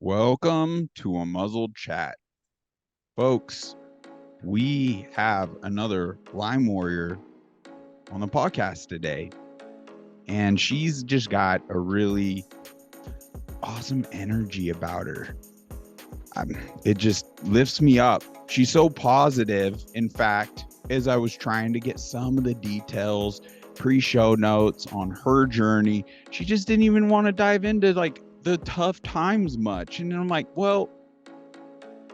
Welcome to a muzzled chat. Folks, we have another Lyme warrior on the podcast today, and she's just got a really awesome energy about her. It just lifts me up. She's so positive. In fact, as I was trying to get some of the details, pre-show notes on her journey, she just didn't even want to dive into like the tough times much. And I'm like, well,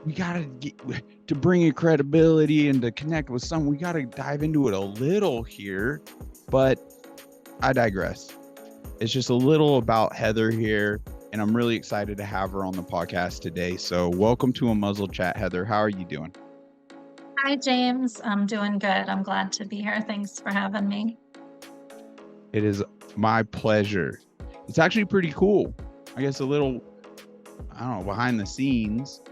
we got to get to bring it credibility and to connect with some, we got to dive into it a little here, but I digress. It's just a little about Heather here, and I'm really excited to have her on the podcast today. So welcome to a muzzled chat, Heather. How are you doing? Hi, James. I'm doing good. I'm glad to be here. Thanks for having me. It is my pleasure. It's actually pretty cool. I guess a little, I don't know, behind the scenes.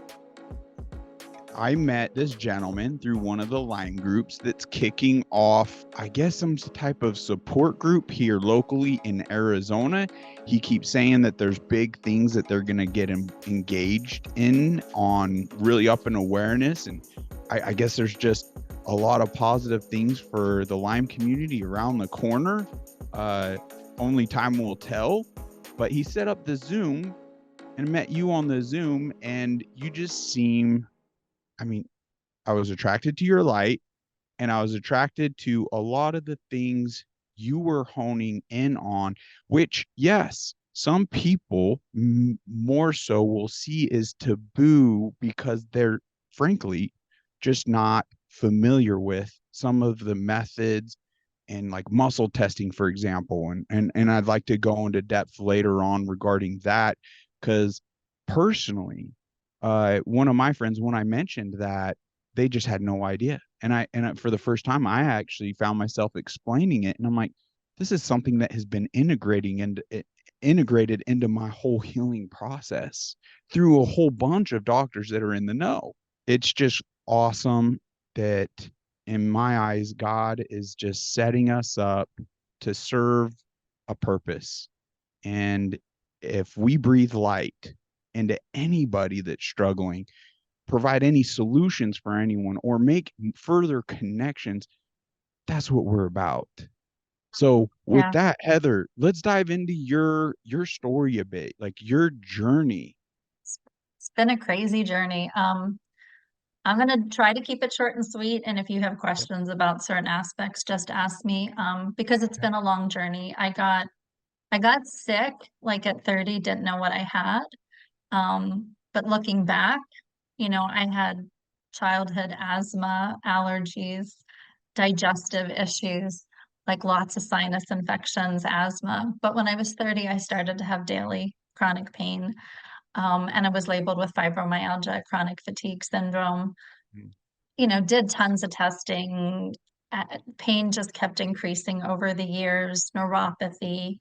I met this gentleman through one of the Lyme groups that's kicking off, I guess, some type of support group here locally in Arizona. He keeps saying that there's big things that they're going to get engaged in on really up in awareness. And I guess there's just a lot of positive things for the Lyme community around the corner. Only time will tell. But he set up the Zoom and met you on the Zoom, and you just seem, I mean, I was attracted to your light, and I was attracted to a lot of the things you were honing in on, which, yes, some people more so will see as taboo because they're frankly just not familiar with some of the methods and like muscle testing, for example. And I'd like to go into depth later on regarding that, because personally, one of my friends, when I mentioned that, they just had no idea. For the first time, I actually found myself explaining it, and I'm like, this is something that has been integrated into my whole healing process through a whole bunch of doctors that are in the know. It's just awesome that, in my eyes, God is just setting us up to serve a purpose. And if we breathe light into anybody that's struggling, provide any solutions for anyone, or make further connections, that's what we're about. So with Yeah, that, Heather, let's dive into your story a bit, like your journey. it's been a crazy journey. I'm going to try to keep it short and sweet. And if you have questions about certain aspects, just ask me. Because it's been a long journey. I got sick like at 30, didn't know what I had. But looking back, I had childhood asthma, allergies, digestive issues, like lots of sinus infections, asthma. But when I was 30, I started to have daily chronic pain. And I was labeled with fibromyalgia, chronic fatigue syndrome. Did tons of testing. Pain just kept increasing over the years, neuropathy.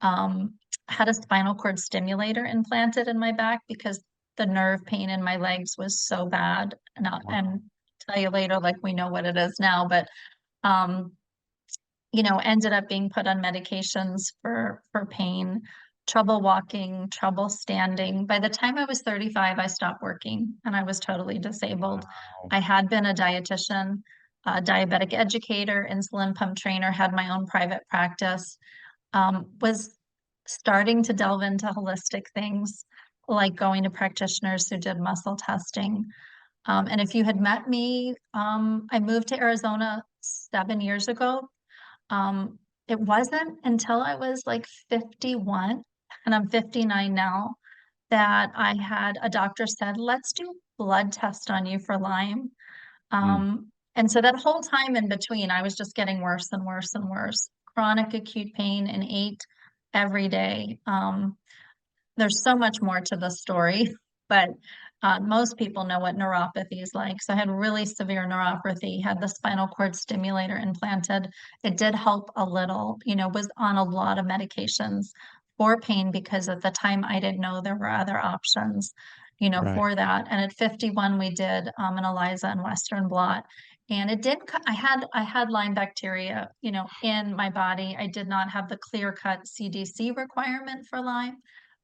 Um, had a spinal cord stimulator implanted in my back because the nerve pain in my legs was so bad. And tell you later, like we know what it is now, but um, ended up being put on medications for pain, trouble walking, trouble standing. By the time I was 35, I stopped working and I was totally disabled. Wow. I had been a dietitian, a diabetic educator, insulin pump trainer, had my own private practice, was starting to delve into holistic things like going to practitioners who did muscle testing. And if you had met me, I moved to Arizona 7 years ago. It wasn't until I was like 51, and I'm 59 now, that I had a doctor said, let's do blood test on you for Lyme. Mm. And so that whole time in between, I was just getting worse and worse and worse. Chronic acute pain and ate every day. There's so much more to the story, but most people know what neuropathy is like. So I had really severe neuropathy, had the spinal cord stimulator implanted. It did help a little, was on a lot of medications for pain because at the time I didn't know there were other options, Right. for that. And at 51, we did an ELISA and Western blot. And it did, I had Lyme bacteria, in my body. I did not have the clear cut CDC requirement for Lyme,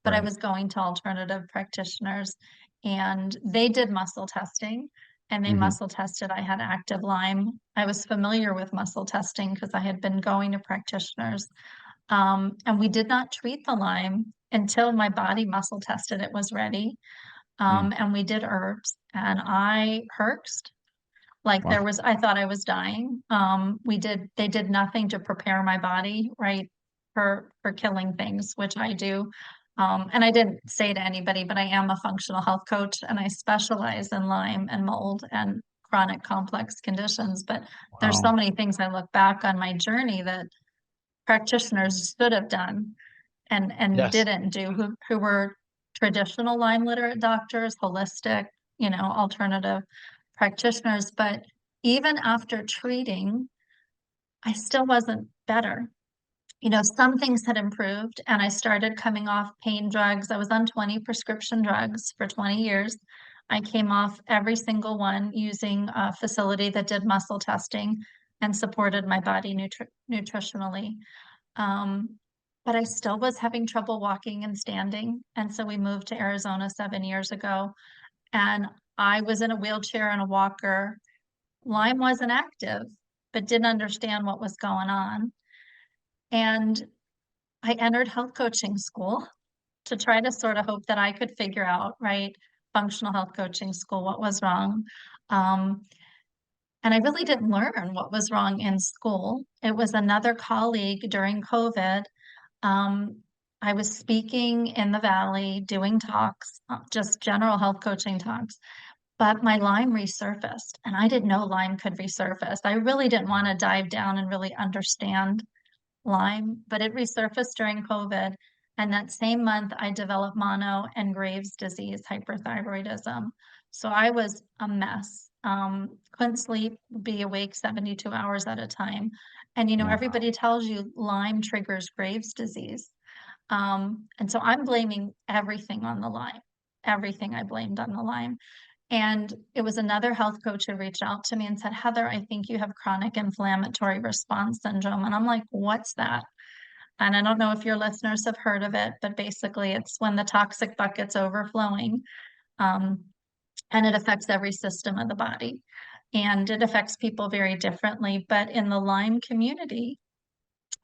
but I Right. was going to alternative practitioners, and they did muscle testing, and they Mhm. muscle tested I had active Lyme. I was familiar with muscle testing because I had been going to practitioners, and we did not treat the Lyme until my body muscle tested it was ready. Mm. And we did herbs, and I herxed like Wow. I thought I was dying. They did nothing to prepare my body, right, for killing things, which I do. And I didn't say to anybody, but I am a functional health coach and I specialize in Lyme and mold and chronic complex conditions. But there's so Wow. many things I look back on my journey that practitioners should have done and Yes. didn't do, who were traditional Lyme literate doctors, holistic, alternative practitioners. But even after treating, I still wasn't better. Some things had improved, and I started coming off pain drugs. I was on 20 prescription drugs for 20 years. I came off every single one using a facility that did muscle testing and supported my body nutritionally. Um, but I still was having trouble walking and standing. And so we moved to Arizona 7 years ago, and I was in a wheelchair and a walker. Lyme wasn't active, but didn't understand what was going on. And I entered health coaching school to try to sort of hope that I could figure out, right, functional health coaching school, what was wrong. Um, and I really didn't learn what was wrong in school. It was another colleague during COVID. Um, I was speaking in the Valley, doing talks, just general health coaching talks, but my Lyme resurfaced, and I didn't know Lyme could resurface. I really didn't want to dive down and really understand Lyme, but it resurfaced during COVID. And that same month, I developed mono and Graves' disease, hyperthyroidism. So I was a mess. Couldn't sleep, be awake 72 hours at a time. And Wow. everybody tells you Lyme triggers Graves' disease. And so I'm blaming everything on the Lyme. Everything I blamed on the Lyme. And it was another health coach who reached out to me and said, Heather, I think you have chronic inflammatory response syndrome. And I'm like, what's that? And I don't know if your listeners have heard of it, but basically it's when the toxic bucket's overflowing, um, and it affects every system of the body. And it affects people very differently. But in the Lyme community,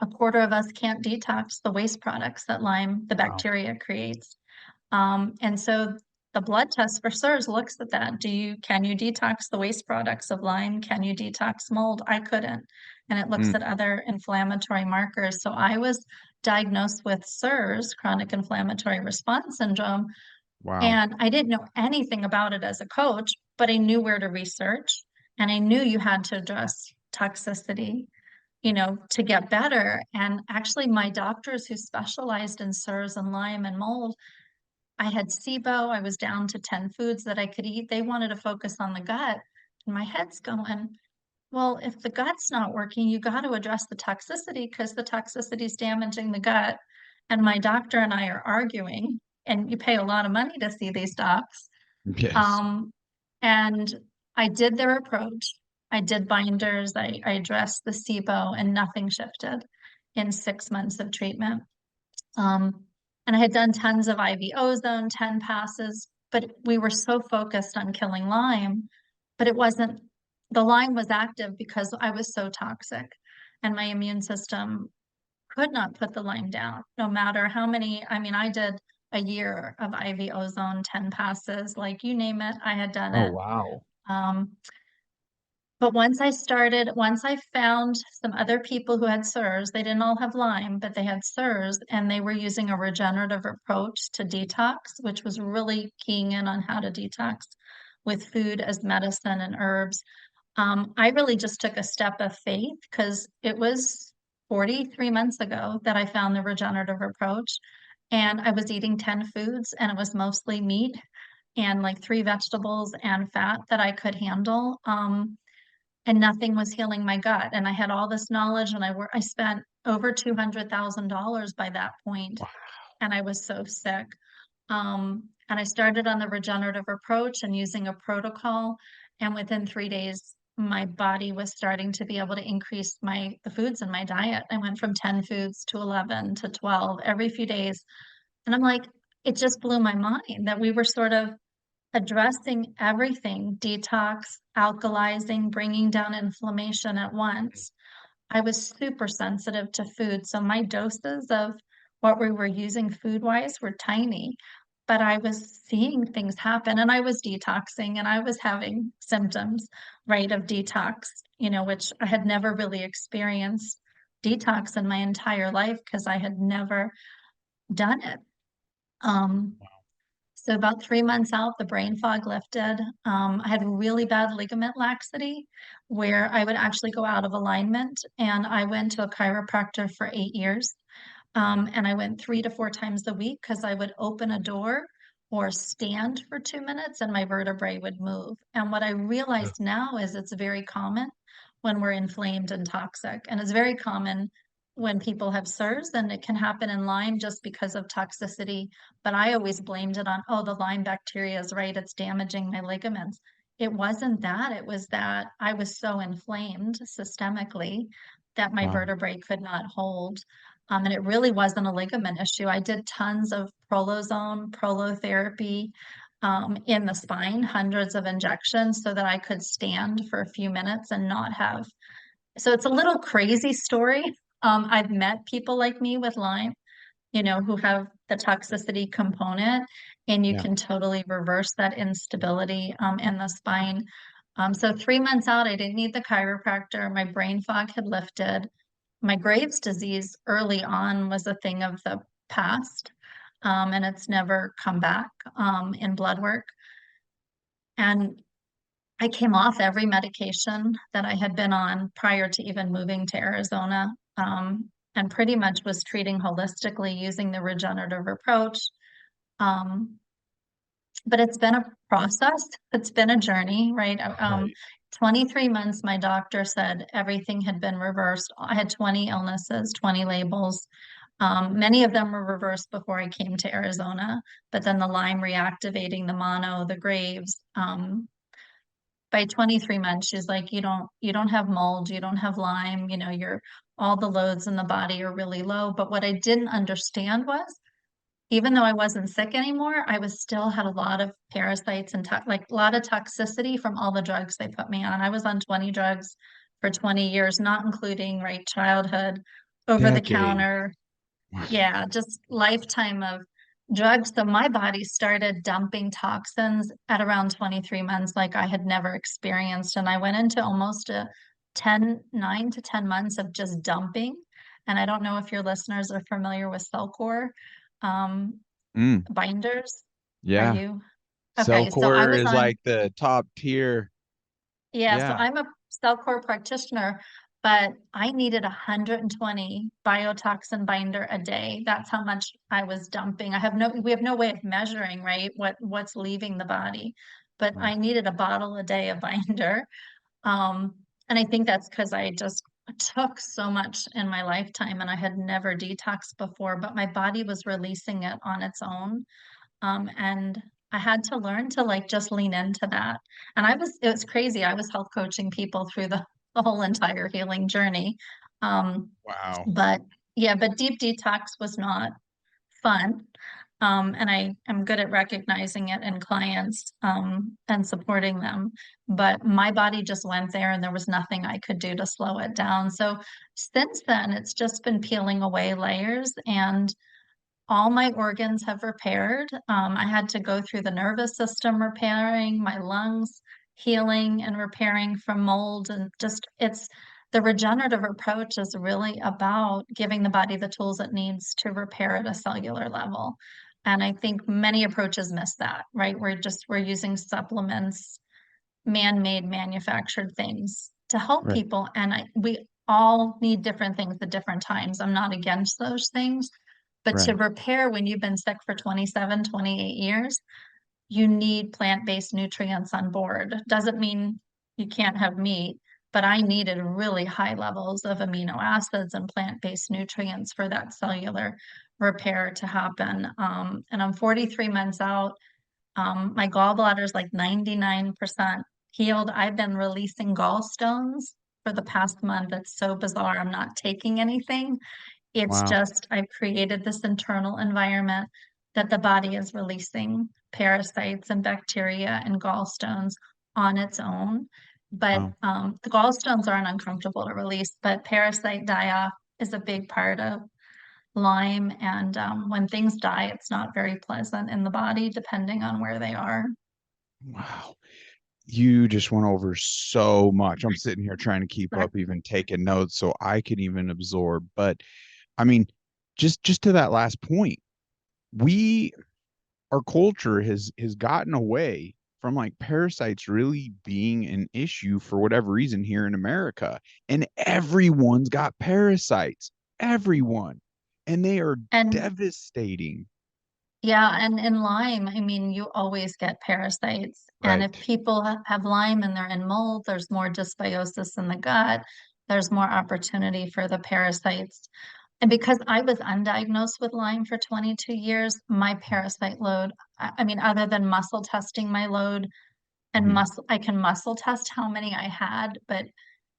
a quarter of us can't detox the waste products that Lyme, the Wow. bacteria, creates. And so the blood test for SIRS looks at that. Can you detox the waste products of Lyme? Can you detox mold? I couldn't. And it looks Mm. at other inflammatory markers. So I was diagnosed with SIRS, chronic inflammatory response syndrome, Wow. and I didn't know anything about it as a coach, but I knew where to research and I knew you had to address toxicity, to get better. And actually, my doctors who specialized in SIRS and Lyme and mold, I had SIBO. I was down to 10 foods that I could eat. They wanted to focus on the gut. And my head's going, well, if the gut's not working, you got to address the toxicity because the toxicity is damaging the gut. And my doctor and I are arguing, and you pay a lot of money to see these docs. Yes. Um, and I did their approach. I did binders. I addressed the SIBO, and nothing shifted in 6 months of treatment. Um, and I had done tons of IV ozone, 10 passes, but we were so focused on killing Lyme, but the Lyme was active because I was so toxic and my immune system could not put the Lyme down, no matter how many. I mean, I did a year of IV ozone, 10 passes, like you name it, I had done Oh, it. wow. Um, but once I found some other people who had SIRS, they didn't all have Lyme, but they had SIRS, and they were using a regenerative approach to detox, which was really keying in on how to detox with food as medicine and herbs. I really just took a step of faith because it was 43 months ago that I found the regenerative approach, and I was eating 10 foods, and it was mostly meat and like 3 vegetables and fat that I could handle. And nothing was healing my gut. And I had all this knowledge, and I spent over $200,000 by that point, Wow. and I was so sick. And I started on the regenerative approach and using a protocol. And within 3 days, my body was starting to be able to increase the foods in my diet. I went from 10 foods to 11 to 12 every few days. And I'm like, it just blew my mind that we were sort of addressing everything, detox, alkalizing, bringing down inflammation at once. I was super sensitive to food, so my doses of what we were using food-wise were tiny, but I was seeing things happen, and I was detoxing, and I was having symptoms, right, of detox, which I had never really experienced detox in my entire life because I had never done it. Um, so about 3 months out, the brain fog lifted. I had really bad ligament laxity where I would actually go out of alignment, and I went to a chiropractor for 8 years. And I went 3 to 4 times a week because I would open a door or stand for 2 minutes and my vertebrae would move. And what I Ugh. realize now is it's very common when we're inflamed and toxic. And it's very common when people have SIRS, and it can happen in Lyme just because of toxicity. But I always blamed it on, oh, the Lyme bacteria is right, it's damaging my ligaments. It wasn't that, it was that I was so inflamed systemically that my Wow. vertebrae could not hold. And it really wasn't a ligament issue. I did tons of prolozone, prolotherapy in the spine, hundreds of injections so that I could stand for a few minutes and not have. So it's a little crazy story. I've met people like me with Lyme, who have the toxicity component, and you Yeah. can totally reverse that instability in the spine. So 3 months out, I didn't need the chiropractor. My brain fog had lifted. My Graves' disease early on was a thing of the past, and it's never come back in blood work. And I came off every medication that I had been on prior to even moving to Arizona, and pretty much was treating holistically using the regenerative approach. Um, but it's been a process. It's been a journey, right? Right. 23 months, my doctor said everything had been reversed. I had 20 illnesses, 20 labels. Many of them were reversed before I came to Arizona, but then the Lyme reactivating the mono, the Graves. By 23 months, she's like, you don't have mold, you don't have Lyme, you're all the loads in the body are really low. But what I didn't understand was even though I wasn't sick anymore, I was still had a lot of parasites and like a lot of toxicity from all the drugs they put me on. I was on 20 drugs for 20 years, not including right childhood, over the Decade. counter, yeah, just lifetime of drugs. So my body started dumping toxins at around 23 months like I had never experienced. And I went into almost a 9 to 10 months of just dumping. And I don't know if your listeners are familiar with Cellcore um, Mm. binders. Are Yeah. you? Okay, so I Cellcore was is on, like the top tier. yeah, so Yeah. I'm a cell core practitioner, but I needed 120 biotoxin binder a day. That's how much I was dumping. We have no way of measuring, right? What's leaving the body, but Right. I needed a bottle a day of binder. Um, and I think that's because I just took so much in my lifetime and I had never detoxed before, but my body was releasing it on its own. And I had to learn to like just lean into that. And it was crazy. I was health coaching people through the whole entire healing journey. Um, Wow. but yeah, but deep detox was not fun. And I am good at recognizing it in clients, and supporting them. But my body just went there and there was nothing I could do to slow it down. So since then, it's just been peeling away layers and all my organs have repaired. I had to go through the nervous system repairing, my lungs healing and repairing from mold. And just it's the regenerative approach is really about giving the body the tools it needs to repair at a cellular level. And I think many approaches miss that, right? We're using supplements, man-made manufactured things to help Right. people. And we all need different things at different times. I'm not against those things, but to Right. repair when you've been sick for 27, 28 years, you need plant-based nutrients on board. Doesn't mean you can't have meat, but I needed really high levels of amino acids and plant-based nutrients for that cellular repair to happen. And I'm 43 months out. My gallbladder is like 99% healed. I've been releasing gallstones for the past month. It's so bizarre. I'm not taking anything. It's Wow. just I've created this internal environment. that the body is releasing parasites and bacteria and gallstones on its own. But Wow. the gallstones aren't uncomfortable to release, but parasite die-off is a big part of Lyme. And when things die, it's not very pleasant in the body, depending on where they are. Wow. You just went over so much. I'm sitting here trying to keep Right. up, even taking notes so I can even absorb. But I mean, just to that last point, we our culture has gotten away from like parasites really being an issue for whatever reason here in America. And everyone's got parasites. Everyone. And they are And devastating. yeah, and in Lyme, I mean, you always get parasites. And if Right. people have Lyme and they're in mold, there's more dysbiosis in the gut. There's more opportunity for the parasites. And because I was undiagnosed with Lyme for 22 years, my parasite load, I mean, other than muscle testing my load and Mhm. I can muscle test how many I had, but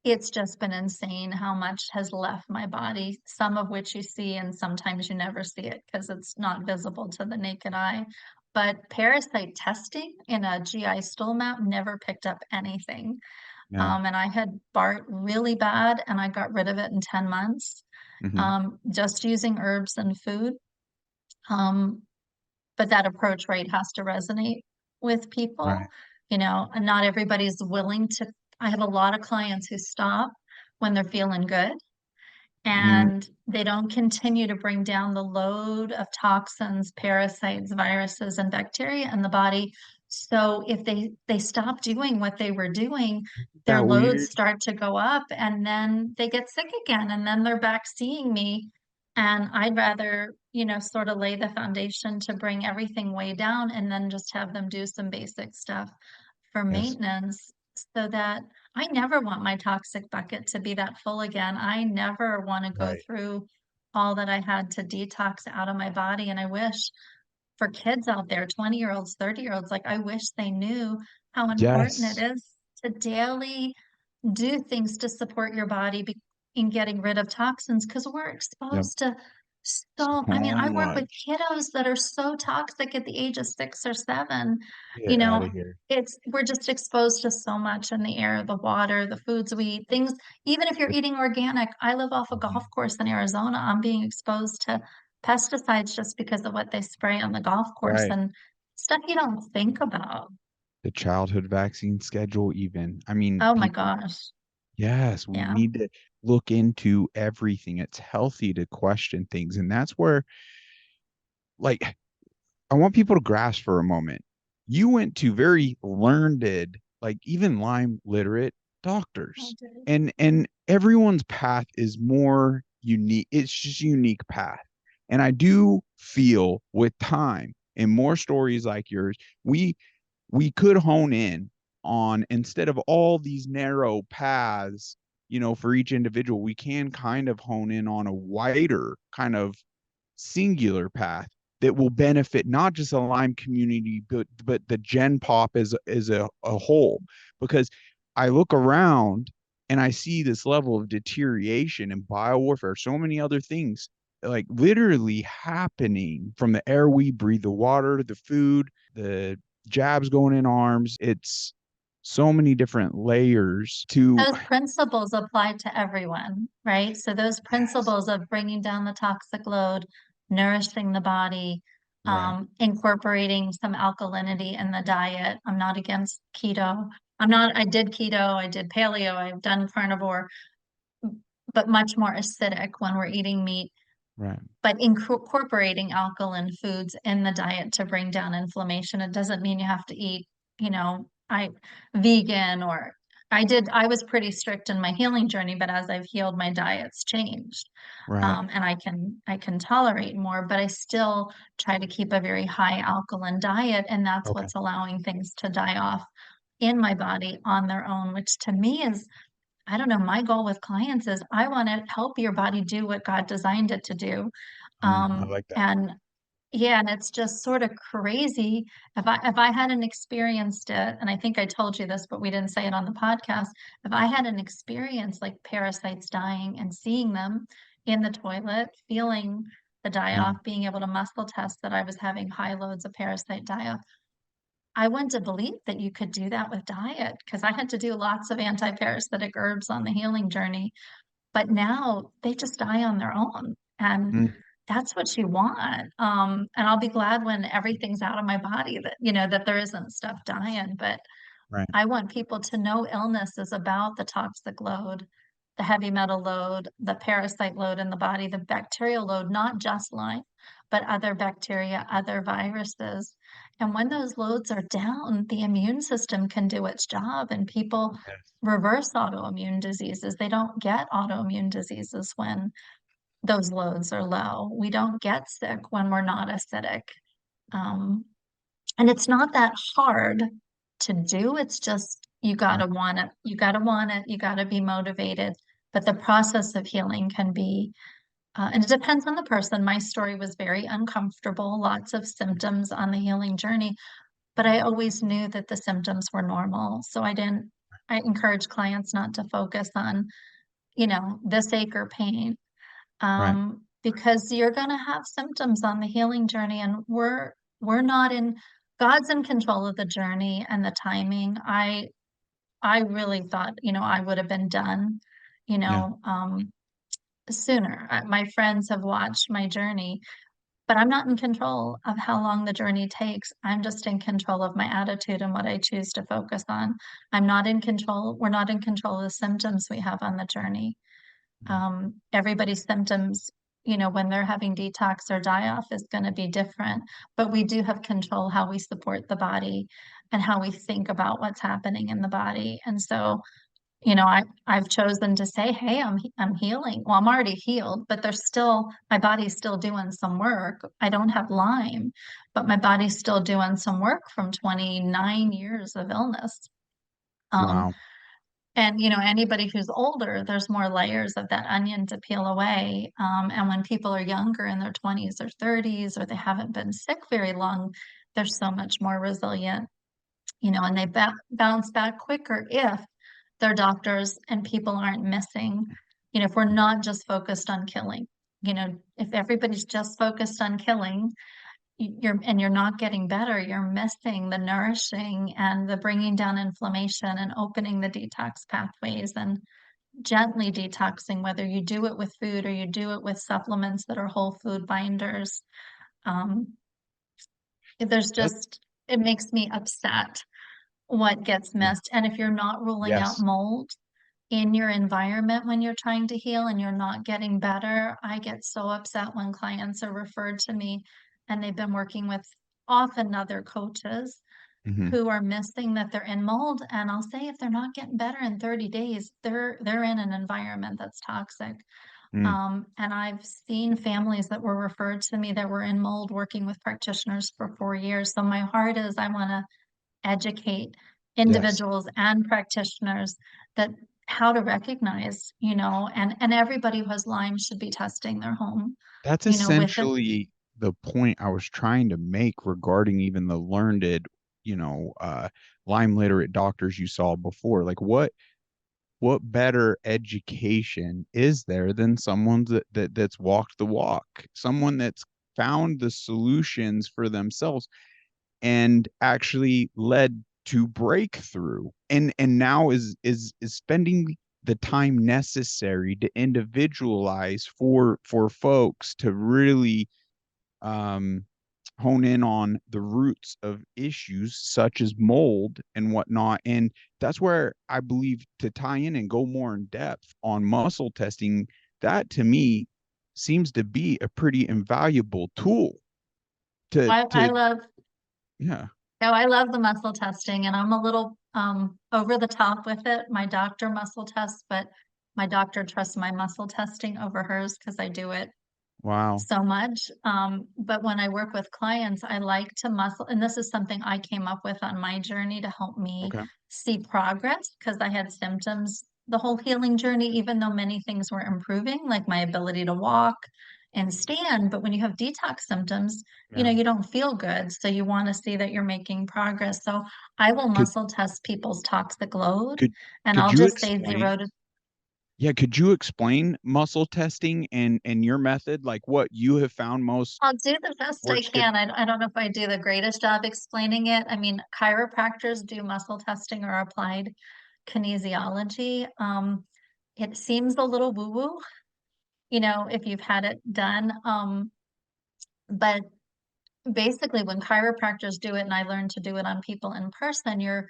it's just been insane how much has left my body, some of which you see, and sometimes you never see it because it's not visible to the naked eye. But parasite testing in a GI stool map never picked up anything. Yeah. And I had BART really bad, and I got rid of it in 10 months, Hmm. just using herbs and food. Um, but that approach, right, has to resonate with people, Right. and not everybody's willing to. I have a lot of clients who stop when they're feeling good Mm, and they don't continue to bring down the load of toxins, parasites, viruses, and bacteria in the body. So if they stop doing what they were doing, their that loads weird. start to go up and then they get sick again and then they're back seeing me. And I'd rather, sort of lay the foundation to bring everything way down and then just have them do some basic stuff for Yes. maintenance so that I never want my toxic bucket to be that full again. I never want to go Right. through all that I had to detox out of my body. And I wish for kids out there, 20-year-olds, 30-year-olds, like I wish they knew how important it Yes. is to daily do things to support your body in getting rid of toxins because we're Yep. exposed to I mean, So I work with much. kiddos that are so toxic at the age of 6 or 7. You Get out of know, here. we're just exposed to so much in the air, the water, the foods we eat, things, even if you're It- eating organic. I live off a golf Mhm. course in Arizona. I'm being exposed to pesticides just because of what they spray on the golf course Right. and stuff you don't think about. The childhood vaccine schedule, even. I mean, Oh my people, gosh. yes, we Yeah. need to look into everything. It's healthy to question things. And that's where, like, I want people to grasp for a moment. You went to very learned, like even Lyme literate I doctors. did. And everyone's path is more unique. It's just a unique path. And I do feel with time and more stories like yours, we we could hone in on instead of all these narrow paths, for each individual, we can kind of hone in on a wider kind of singular path that will benefit not just the Lyme community, but the Gen Pop as a whole. Because I look around and I see this level of deterioration and biowarfare, so many other things like literally happening from the air we breathe, the water, the food, the jabs going in arms. It's so many different layers to. Those principles apply to everyone, right? So those Yes. principles of bringing down the toxic load, nourishing the body, Right. incorporating some alkalinity in the diet. I'm not against keto. I did keto, I did paleo, I've done carnivore, but much more acidic when we're eating meat, Right. but incorporating alkaline foods in the diet to bring down inflammation. It doesn't mean you have to eat, I vegan or I was pretty strict in my healing journey, but as I've healed, my diet's changed. Right. And I can tolerate more, but I still try to keep a very high alkaline diet, and that's Okay. what's allowing things to die off in my body on their own, which to me is, I don't know, my goal with clients is I want to help your body do what God designed it to do. I like that. And yeah, and it's just sort of crazy. If I hadn't experienced it, and I think I told you this, but we didn't say it on the podcast. If I had an experience like parasites dying and seeing them in the toilet, feeling the Yeah. die-off, being able to muscle test that I was having high loads of parasite die-off. I wouldn't have believed that you could do that with diet because I had to do lots of anti-parasitic herbs on the healing journey. But now they just die on their own. And Mm, that's what you want. And I'll be glad when everything's out of my body that, that there isn't stuff dying. But right. I want people to know illness is about the toxic load, the heavy metal load, the parasite load in the body, the bacterial load, not just Lyme, but other bacteria, other viruses. And when those loads are down, the immune system can do its job and people Yes. reverse autoimmune diseases. They don't get autoimmune diseases when those loads are low. We don't get sick when we're not acidic. Um, and it's not that hard to do. It's just you Right. gotta want it. You gotta want it. You gotta be motivated. But the process of healing can be, and it depends on the person. My story was very uncomfortable, lots of symptoms on the healing journey, but I always knew that the symptoms were normal. So I encourage clients not to focus on, this ache or pain, Right. because you're going to have symptoms on the healing journey, and we're not in God's in control of the journey and the timing. I really thought, I would have been done, you Yeah. know, um, sooner. My friends have watched my journey, but I'm not in control of how long the journey takes. I'm just in control of my attitude and what I choose to focus on. I'm not in control. We're not in control of the symptoms we have on the journey. Mm, Everybody's symptoms, when they're having detox or die off is going to be different, but we do have control how we support the body and how we think about what's happening in the body. And so, I've chosen to say, hey, I'm healing. Well, I'm already healed, but my body's still doing some work. I don't have Lyme, but my body's still doing some work from 29 years of illness. Um, wow. and anybody who's older, there's more layers of that onion to peel away. And when people are younger in their 20s or 30s, or they haven't been sick very long, they're so much more resilient, and they bounce back quicker if their doctors and people aren't missing. If we're not just focused on killing, if everybody's just focused on killing, you're not getting better, you're missing the nourishing and the bringing down inflammation and opening the detox pathways and gently detoxing, whether you do it with food or you do it with supplements that are whole food binders. Um, there's That, just, it makes me upset what gets yeah. missed. And if you're not ruling out Yes. mold in your environment when you're trying to heal and you're not getting better, I get so upset when clients are referred to me and they've been working with often other coaches Hmm. who are missing that they're in mold. And I'll say if they're not getting better in 30 days, they're in an environment that's toxic. Mm, And I've seen families that were referred to me that were in mold working with practitioners for 4 years. So my heart is I want to educate yes. individuals and practitioners that how to recognize, and everybody who has Lyme should be testing their home, That's with it. essentially the point I was trying to make regarding even the learned, you know, uh, Lyme literate doctors you saw before. Like what better education is there than someone that's walked the walk, someone that's found the solutions for themselves and actually led to breakthrough and now is spending the time necessary to individualize for folks to really um hone in on the roots of issues such as mold and whatnot. And that's where I believe to tie in and go more in depth on muscle testing, that to me seems to be a pretty invaluable tool I to love, yeah. oh, I love the muscle testing, and I'm a little over the top with it. My doctor muscle tests, but my doctor trusts my muscle testing over hers because I do it Wow. so much. But when I work with clients, I like to muscle, and this is something I came up with on my journey to help me Okay. see progress because I had symptoms the whole healing journey, even though many things were improving, like my ability to walk and stand. But when you have detox symptoms, Yeah. you don't feel good. So you want to see that you're making progress. So I will Could muscle test people's toxic load, could and could I'll you just say zero explain? to. Yeah, could you explain muscle testing and your method, like what you have found most I'll do the best I works good? can. I don't know if I do the greatest job explaining it. I mean, chiropractors do muscle testing or applied kinesiology. It seems a little woo-woo, if you've had it done. But basically when chiropractors do it, and I learned to do it on people in person, you're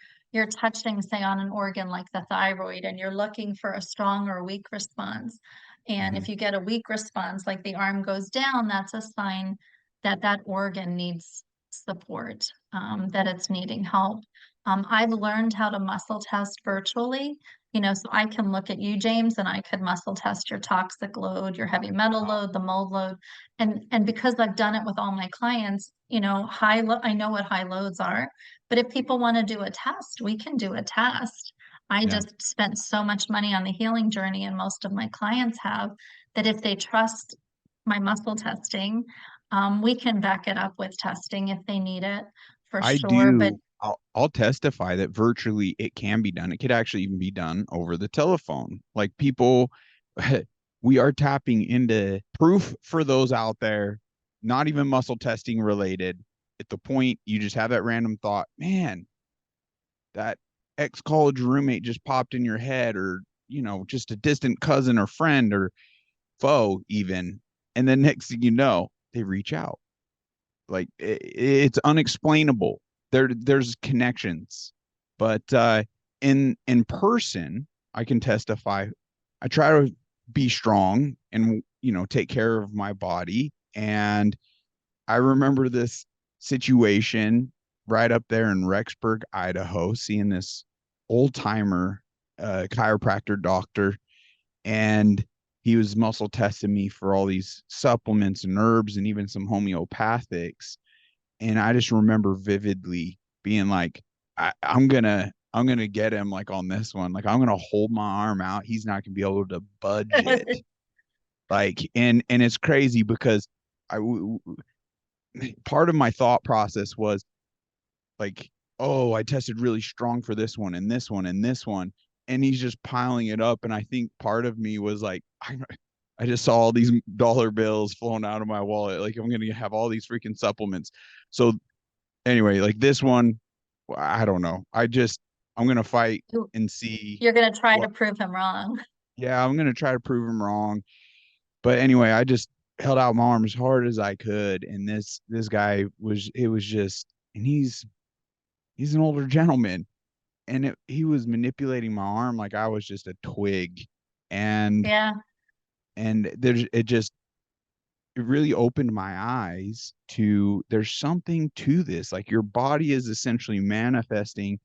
touching, say, on an organ like the thyroid, and you're looking for a strong or weak response. And Hmm. if you get a weak response, like the arm goes down, that's a sign that that organ needs support, that it's needing help. I've learned how to muscle test virtually, so I can look at you, James, and I could muscle test your toxic load, your heavy metal Wow. load, the mold load. And because I've done it with all my clients, I know what high loads are. But if people want to do a test, we can do a test. I Yeah. just spent so much money on the healing journey, and most of my clients have, that if they trust my muscle testing, we can back it up with testing if they need it for I sure. But do. I'll testify that virtually it can be done. It could actually even be done over the telephone. Like people, we are tapping into proof for those out there, not even muscle testing related. At the point you just have that random thought, man, that ex college roommate just popped in your head, or, just a distant cousin or friend or foe, even. And then next thing you know, they reach out. Like it's unexplainable. There's connections, but in person, I can testify. I try to be strong and take care of my body. And I remember this situation right up there in Rexburg, Idaho, seeing this old timer chiropractor doctor, and he was muscle testing me for all these supplements and herbs and even some homeopathics. And I just remember vividly being like, I'm gonna get him like on this one. Like I'm gonna hold my arm out. He's not gonna be able to budge it. Like, and it's crazy because I part of my thought process was like, oh, I tested really strong for this one and this one and this one, and he's just piling it up. And I think part of me was like, I just saw all these dollar bills flowing out of my wallet. Like I'm gonna have all these freaking supplements. So anyway, like this one, I don't know. I'm gonna fight you- and see you're going to try to what. prove him wrong. Yeah, I'm gonna try to prove him wrong. But anyway, I just held out my arm as hard as I could, and this guy was it was just, and he's an older gentleman, and he was manipulating my arm like I was just a twig, and Yeah. it really opened my eyes to there's something to this. Like your body is essentially manifesting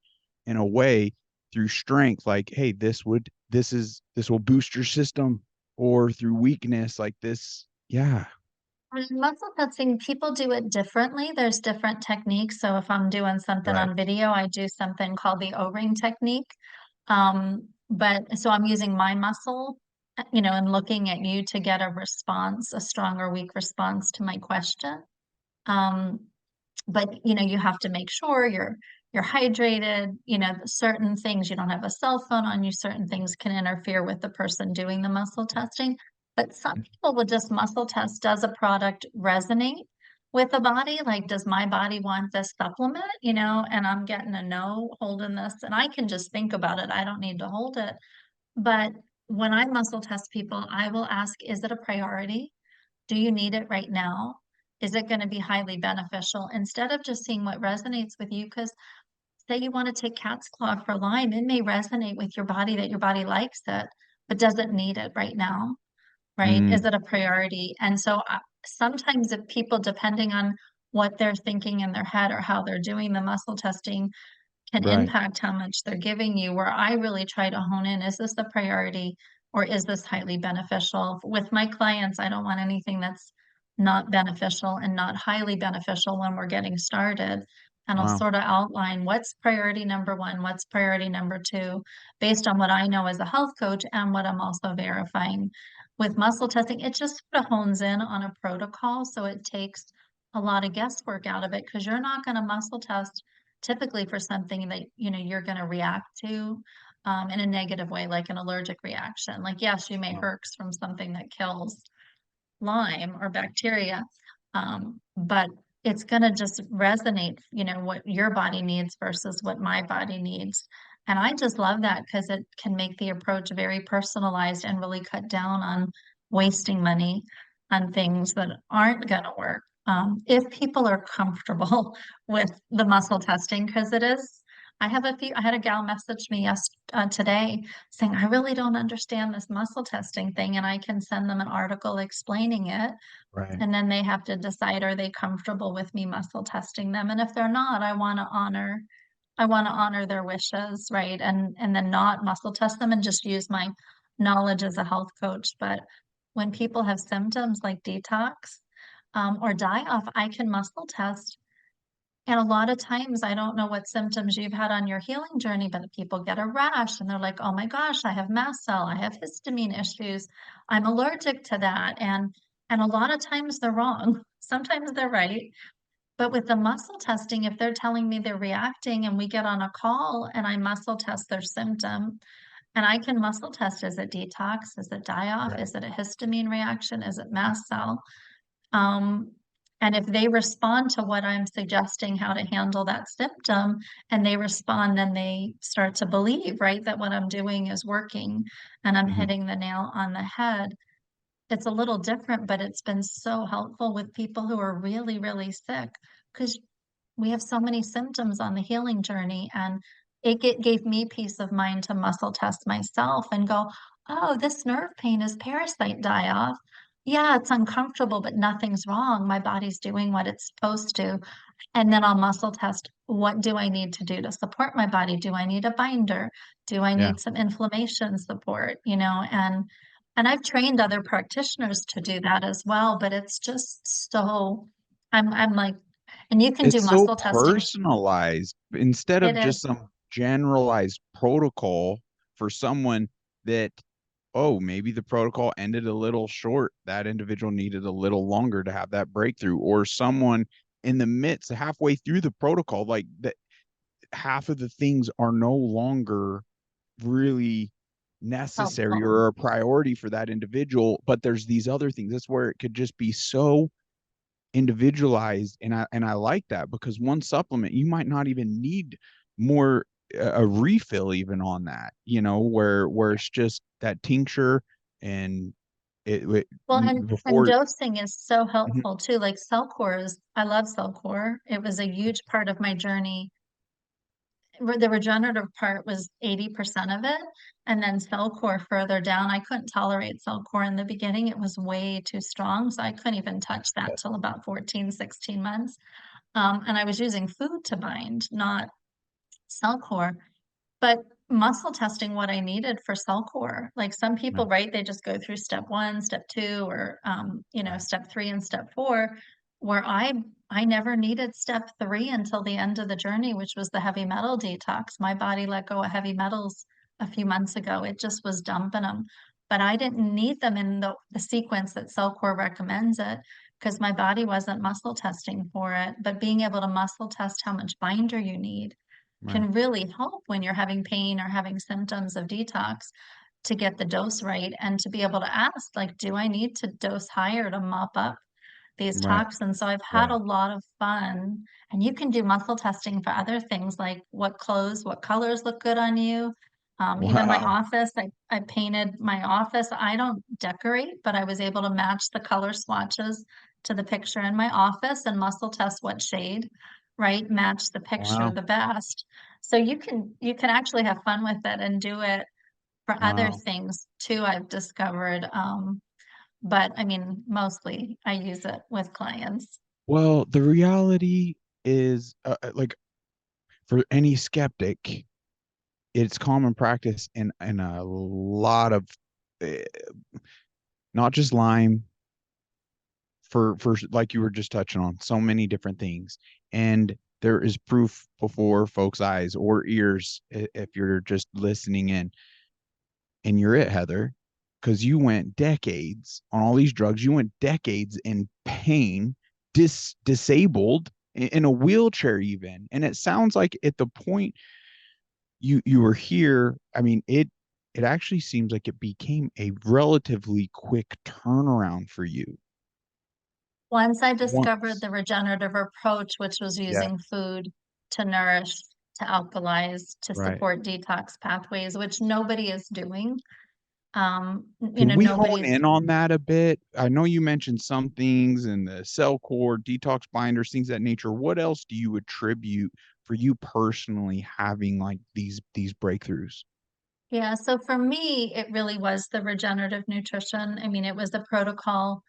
in a way through strength. Like, hey, this will boost your system, or through weakness like this. Yeah. Muscle testing, people do it differently. There's different techniques. So if I'm doing something Right. on video, I do something called the O-ring technique. But so I'm using my muscle, and looking at you to get a response, a strong or weak response to my question. Um, but you have to make sure you're hydrated, certain things, you don't have a cell phone on you, certain things can interfere with the person doing the muscle testing. But some people will just muscle test, does a product resonate with the body? Like, does my body want this supplement, and I'm getting a no holding this, and I can just think about it, I don't need to hold it. But when I muscle test people, I will ask, is it a priority? Do you need it right now? Is it going to be highly beneficial? Instead of just seeing what resonates with you, because say you want to take cat's claw for Lyme, it may resonate with your body that your body likes it, but doesn't need it right now, right? Is Mm, it a priority? And so sometimes if people, depending on what they're thinking in their head or how they're doing the muscle testing, can right. impact how much they're giving you, where I really try to hone in, is this a priority or is this highly beneficial? With my clients, I don't want anything that's not beneficial and not highly beneficial when we're getting started. And I'll Wow. sort of outline what's priority number one, what's priority number two, based on what I know as a health coach and what I'm also verifying. With muscle testing, it just sort of hones in on a protocol. So it takes a lot of guesswork out of it, because you're not going to muscle test typically for something that you're going to react to. in a negative way, like an allergic reaction. Like, yes, you may Wow. herx from something that kills Lyme or bacteria, but it's going to just resonate, what your body needs versus what my body needs. And I just love that because it can make the approach very personalized and really cut down on wasting money on things that aren't going to work. If people are comfortable with the muscle testing, because it is, I had a gal message me today saying, I really don't understand this muscle testing thing. And I can send them an article explaining it. Right. And then they have to decide, are they comfortable with me muscle testing them? And if they're not, I want to honor their wishes, right? And then not muscle test them and just use my knowledge as a health coach. But when people have symptoms like detox, or die off, I can muscle test. And a lot of times, I don't know what symptoms you've had on your healing journey, but people get a rash and they're like, oh my gosh, I have mast cell, I have histamine issues, I'm allergic to that. And a lot of times they're wrong. Sometimes they're right. But with the muscle testing, if they're telling me they're reacting and we get on a call and I muscle test their symptom, and I can muscle test, is it detox? Is it die off? Right. Is it a histamine reaction? Is it mast cell? Um, and if they respond to what I'm suggesting, how to handle that symptom, and they respond, then they start to believe, right, that what I'm doing is working and I'm Hmm. hitting the nail on the head. It's a little different, but it's been so helpful with people who are really, really sick because we have so many symptoms on the healing journey. And gave me peace of mind to muscle test myself and go, oh, this nerve pain is parasite die off. Yeah, it's uncomfortable, but nothing's wrong. My body's doing what it's supposed to. And then I'll muscle test, what do I need to do to support my body? Do I need a binder? Do I Yeah. need some inflammation support? And I've trained other practitioners to do that as well, but it's just so I'm like, and you can do It's so muscle testing. personalized instead It of just is. some generalized protocol for someone that, oh, maybe the protocol ended a little short. That individual needed a little longer to have that breakthrough, or someone in the midst, halfway through the protocol, like that, half of the things are no longer really necessary Helpful. or a priority for that individual, but there's these other things. That's where it could just be so individualized, and I like that, because one supplement you might not even need more, a refill even on that, where it's just that tincture, and Well, and before. dosing is so Mhm. helpful too. Like cell cores, I love cell core. It was a huge part of my journey. The regenerative part was 80% of it. And then cell core further down. I couldn't tolerate cell core in the beginning. It was way too strong. So I couldn't even touch that till about 14, 16 months. And I was using food to bind, not cell core. But muscle testing what I needed for cell core. Like some Yeah, people, right, they just go through step one, step two, or right. step three and step four, where I never needed step three until the end of the journey, which was the heavy metal detox. My body let go of heavy metals a few months ago. It just was dumping them. But I didn't need them in the sequence that Cellcore recommends it because my body wasn't muscle testing for it. But being able to muscle test how much binder you need Right. can really help when you're having pain or having symptoms of detox to get the dose right and to be able to ask, like, do I need to dose higher to mop up these Right. toxins? So I've had Right. a lot of fun. And you can do muscle testing for other things like what colors look good on you. Even my Wow. office, I painted my office. I don't decorate, but I was able to match the color swatches to the picture in my office and muscle test what shade, right? Match the picture Wow. the best. So you can actually have fun with it and do it for other Wow. things too, I've discovered. But I mean, mostly I use it with clients. Well, the reality is, like, for any skeptic, it's common practice in a lot of, uh, not just Lyme, for like you were just touching on, so many different things. And there is proof before folks' eyes or ears, if you're just listening in. And you're it, Heather, because you went decades on all these drugs. You went decades in pain, disabled, in a wheelchair even. And it sounds like at the point you were here. I mean, it actually seems like it became a relatively quick turnaround for you. Once I discovered Once, the regenerative approach, which was yeah, using food to nourish, to alkalize, to right. support detox pathways, which nobody is doing. Can we hone Nobody's. in on that a bit? I know you mentioned some things in the cell core, detox binders, things of that nature. What else do you attribute for you personally having like these breakthroughs? Yeah, so for me, it really was the regenerative nutrition. I mean, it was the protocol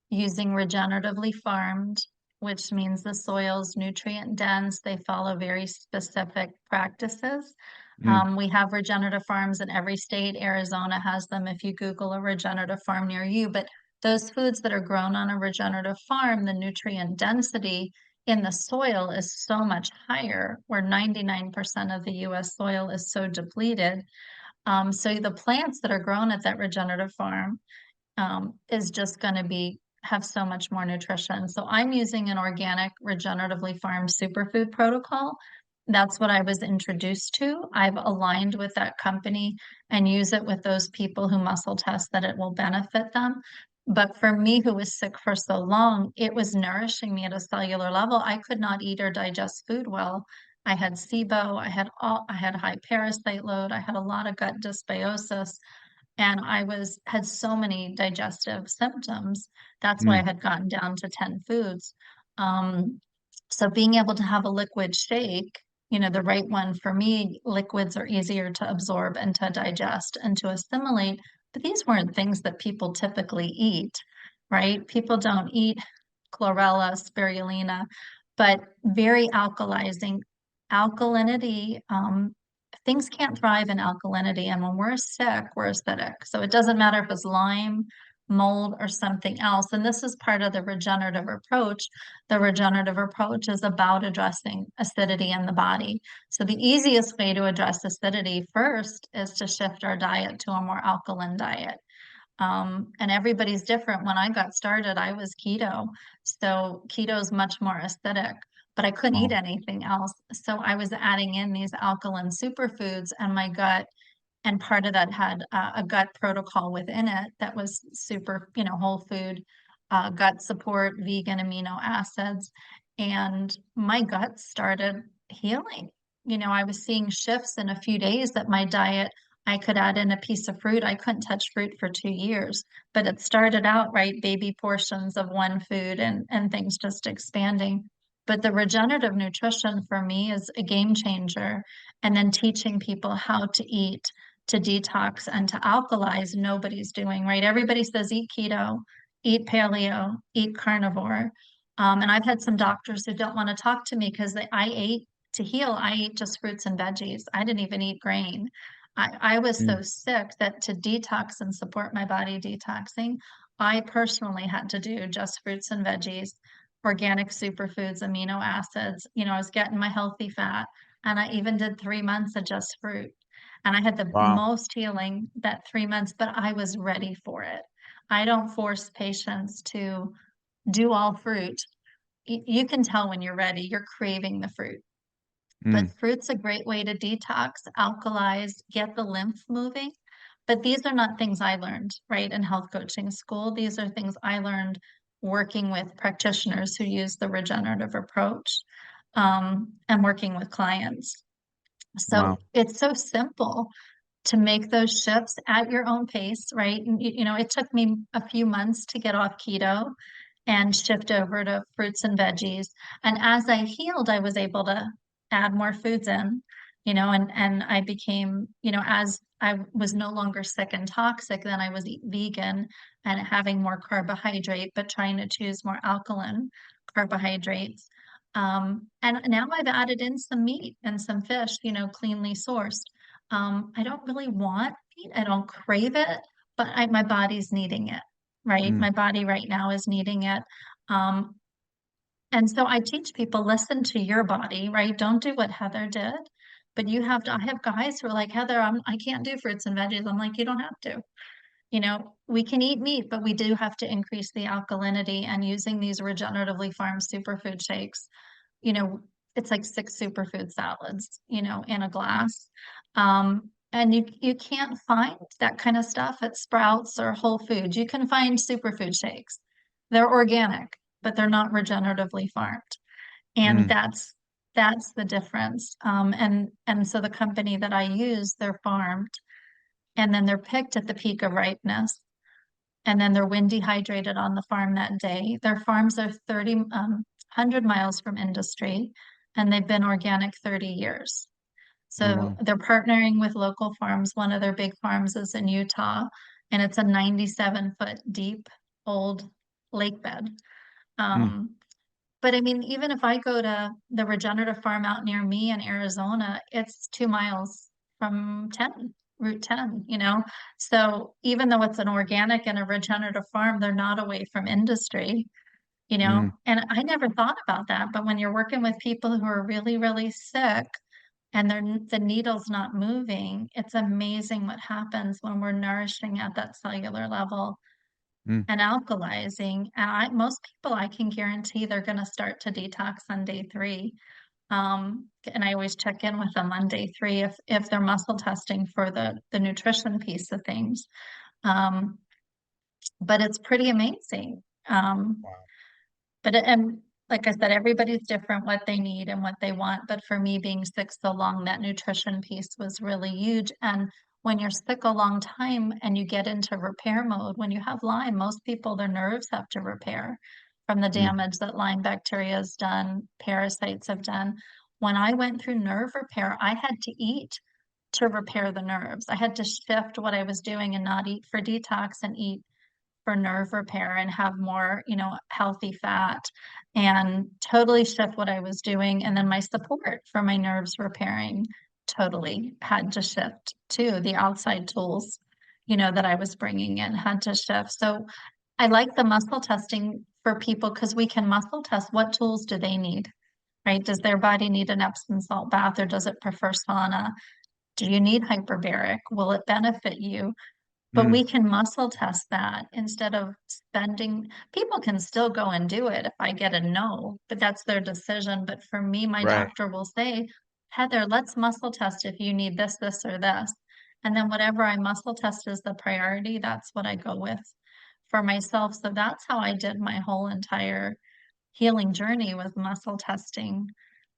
using regeneratively farmed, which means the soil's nutrient dense. They follow very specific practices. Mm, We have regenerative farms in every state. Arizona has them if you Google a regenerative farm near you. But those foods that are grown on a regenerative farm, the nutrient density in the soil is so much higher, where 99% of the US soil is so depleted. So the plants that are grown at that regenerative farm is just going to be have so much more nutrition. So I'm using an organic, regeneratively farmed superfood protocol. That's what I was introduced to. I've aligned with that company and use it with those people who muscle test that it will benefit them. But for me, who was sick for so long, it was nourishing me at a cellular level. I could not eat or digest food well. I had SIBO, I had high parasite load, I had a lot of gut dysbiosis, and had so many digestive symptoms. That's why I mm, had gotten down to 10 foods. Um, so being able to have a liquid shake, the right one for me, liquids are easier to absorb and to digest and to assimilate. But these weren't things that people typically eat, right? People don't eat chlorella, spirulina, but very alkalizing. Alkalinity, things can't thrive in alkalinity. And when we're sick, we're acidic. So it doesn't matter if it's Lyme, mold, or something else. And this is part of the regenerative approach. The regenerative approach is about addressing acidity in the body. So the easiest way to address acidity first is to shift our diet to a more alkaline diet. And everybody's different. When I got started, I was keto. So keto is much more acidic, but I couldn't eat wow. anything else. So I was adding in these alkaline superfoods, and my gut, and part of that had a gut protocol within it that was super, whole food, gut support, vegan amino acids. And my gut started healing. I was seeing shifts in a few days that my diet, I could add in a piece of fruit. I couldn't touch fruit for 2 years, but it started out right, baby portions of one food and things just expanding. But the regenerative nutrition for me is a game changer. And then teaching people how to eat, to detox, and to alkalize, nobody's doing, right? Everybody says eat keto, eat paleo, eat carnivore. And I've had some doctors who don't want to talk to me because I ate to heal. I ate just fruits and veggies. I didn't even eat grain. I was so Mm, sick that to detox and support my body detoxing, I personally had to do just fruits and veggies, organic superfoods, amino acids. I was getting my healthy fat, and I even did 3 months of just fruit. And I had the wow. most healing that 3 months, but I was ready for it. I don't force patients to do all fruit. You can tell when you're ready, you're craving the fruit. Mm, But fruit's a great way to detox, alkalize, get the lymph moving. But these are not things I learned, right, in health coaching school. These are things I learned working with practitioners who use the regenerative approach, and working with clients. So wow. it's so simple to make those shifts at your own pace, right? And, it took me a few months to get off keto and shift over to fruits and veggies. And as I healed, I was able to add more foods in, and I became, as I was no longer sick and toxic, then I was vegan and having more carbohydrate, but trying to choose more alkaline carbohydrates. And now I've added in some meat and some fish, cleanly sourced. I don't really want meat. I don't crave it, but my body's needing it, right? Mm, My body right now is needing it. Um, and so I teach people, listen to your body, right? Don't do what Heather did, but you have to. I have guys who are like, Heather, I can't do fruits and veggies. I'm like, you don't have to. We can eat meat, but we do have to increase the alkalinity, and using these regeneratively farmed superfood shakes, you know, it's like 6 superfood salads, in a glass. And you can't find that kind of stuff at Sprouts or Whole Foods. You can find superfood shakes. They're organic, but they're not regeneratively farmed. And Mm, that's the difference. And so the company that I use, they're farmed, and then they're picked at the peak of ripeness, and then they're wind dehydrated on the farm that day. Their farms are 100 miles from industry, and they've been organic 30 years. oh, So wow. they're partnering with local farms. One of their big farms is in Utah, and it's a 97-foot deep old lake bed. Mm, Um, but I mean, even if I go to the regenerative farm out near me in Arizona, it's 2 miles from Route 10, you know? So even though it's an organic and a regenerative farm, they're not away from industry, you know? mm, And I never thought about that. But when you're working with people who are really, really sick and the needle's not moving, it's amazing what happens when we're nourishing at that cellular level mm. and alkalizing. And most people I can guarantee they're going to start to detox on day 3. And I always check in with them on day 3 if they're muscle testing for the nutrition piece of things. Um, but it's pretty amazing. Um, Wow. and like I said, everybody's different what they need and what they want. But for me, being sick so long, that nutrition piece was really huge. And when you're sick a long time and you get into repair mode, when you have Lyme, most people, their nerves have to repair from the Mm, damage that Lyme bacteria has done, parasites have done. When I went through nerve repair, I had to eat to repair the nerves. I had to shift what I was doing and not eat for detox and eat for nerve repair and have more, healthy fat, and totally shift what I was doing. And then my support for my nerves repairing totally had to shift too. The outside tools, that I was bringing in had to shift. So I like the muscle testing for people because we can muscle test what tools do they need, right? Does their body need an Epsom salt bath or does it prefer sauna? Do you need hyperbaric? Will it benefit you? But mm. we can muscle test that instead of spending. People can still go and do it if I get a no, but that's their decision. But for me, my Right. doctor will say, Heather, let's muscle test if you need this, this, or this. And then whatever I muscle test is the priority, that's what I go with for myself. So that's how I did my whole entire healing journey, with muscle testing,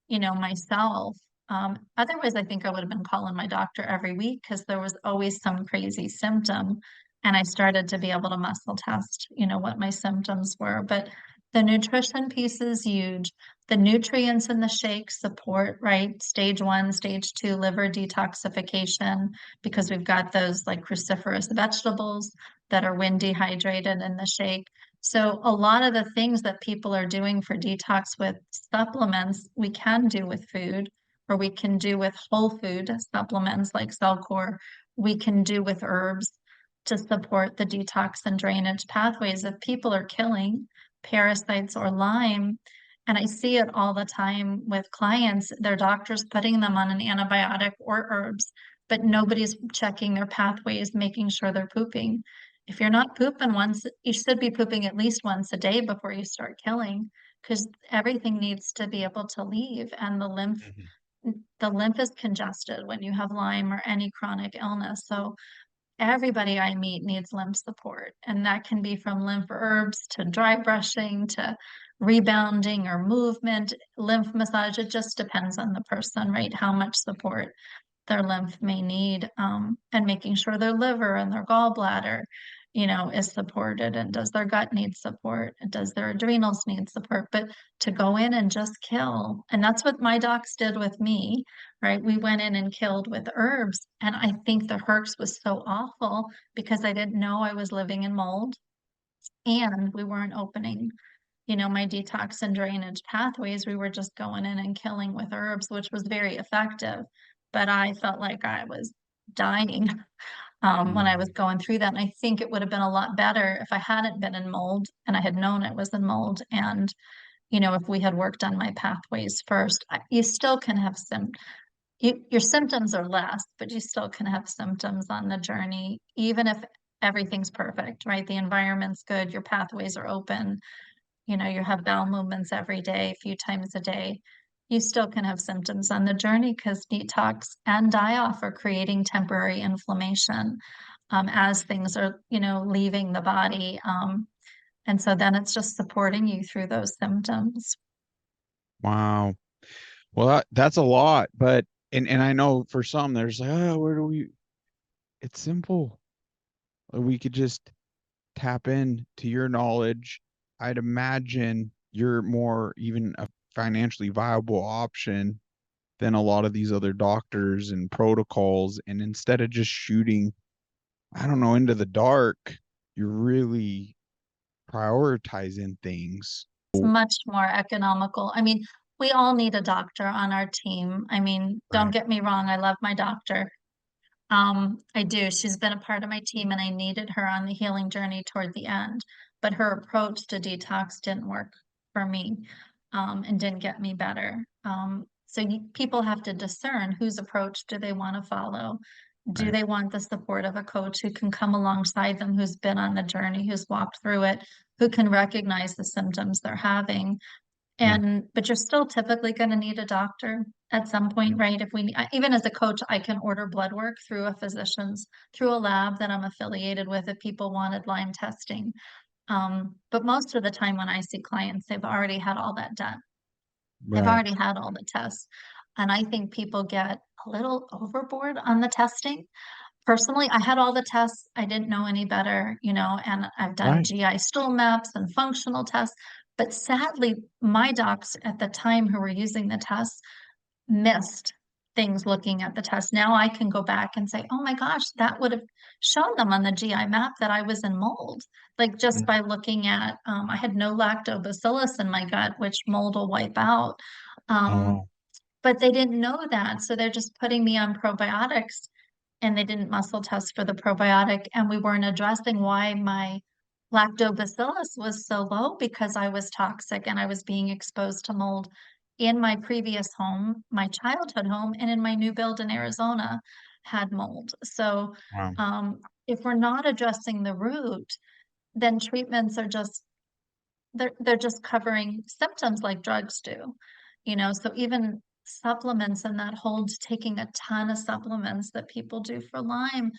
myself. Otherwise, I think I would have been calling my doctor every week because there was always some crazy symptom. And I started to be able to muscle test, what my symptoms were. But the nutrition piece is huge. The nutrients in the shake support, right? Stage 1, stage 2 liver detoxification, because we've got those like cruciferous vegetables that are wind dehydrated in the shake. So a lot of the things that people are doing for detox with supplements, we can do with food, or we can do with whole food supplements like Cellcore. We can do with herbs to support the detox and drainage pathways. If people are killing parasites or Lyme, and I see it all the time with clients, their doctors putting them on an antibiotic or herbs, but nobody's checking their pathways, making sure they're pooping. If you're not pooping once, you should be pooping at least once a day before you start killing, because everything needs to be able to leave, and Mhm. the lymph is congested when you have Lyme or any chronic illness. So everybody I meet needs lymph support, and that can be from lymph herbs to dry brushing to rebounding or movement, lymph massage. It just depends on the person, right? How much support their lymph may need, and making sure their liver and their gallbladder, is supported, and does their gut need support, and does their adrenals need support. But to go in and just kill, and that's what my docs did with me, right? We went in and killed with herbs, and I think the herx was so awful because I didn't know I was living in mold, and we weren't opening, my detox and drainage pathways. We were just going in and killing with herbs, which was very effective. But I felt like I was dying when I was Mm, going through that. And I think it would have been a lot better if I hadn't been in mold and I had known it was in mold. And, if we had worked on my pathways first. You still can have your symptoms are less, but you still can have symptoms on the journey, even if everything's perfect, right? The environment's good, your pathways are open, you have bowel movements every day, a few times a day. you still can have symptoms on the journey because detox and die-off are creating temporary inflammation as things are, leaving the body. And so then it's just supporting you through those symptoms. Wow. Well, that's a lot, but and I know for some there's like, oh, where do we? It's simple. We could just tap in to your knowledge. I'd imagine you're more even a financially viable option than a lot of these other doctors and protocols. And instead of just shooting, I don't know, into the dark, you're really prioritizing things. It's much more economical. I mean, we all need a doctor on our team. I mean, don't Right. get me wrong, I love my doctor. I do. She's been a part of my team and I needed her on the healing journey toward the end. But her approach to detox didn't work for me, and didn't get me better. So people have to discern whose approach do they want to follow. Do Right. they want the support of a coach who can come alongside them, who's been on the journey, who's walked through it, who can recognize the symptoms they're having? Yeah. But you're still typically going to need a doctor at some point, right? If even as a coach, I can order blood work through a lab that I'm affiliated with if people wanted Lyme testing. But most of the time when I see clients, they've already had all that done. They've Right. already had all the tests. And I think people get a little overboard on the testing. Personally, I had all the tests. I didn't know any better, and I've done Right. GI stool maps and functional tests. But sadly, my docs at the time who were using the tests missed things looking at the test. Now I can go back and say, oh my gosh, that would have shown them on the GI map that I was in mold. Like just Mm. by looking at, I had no lactobacillus in my gut, which mold will wipe out. Oh, Um, wow. but they didn't know that. So they're just putting me on probiotics and they didn't muscle test for the probiotic. And we weren't addressing why my lactobacillus was so low because I was toxic and I was being exposed to mold in my previous home, my childhood home, and in my new build in Arizona had mold. So Wow. if we're not addressing the root, then treatments are just they're just covering symptoms like drugs do, so even supplements and that holds taking a ton of supplements that people do for Lyme.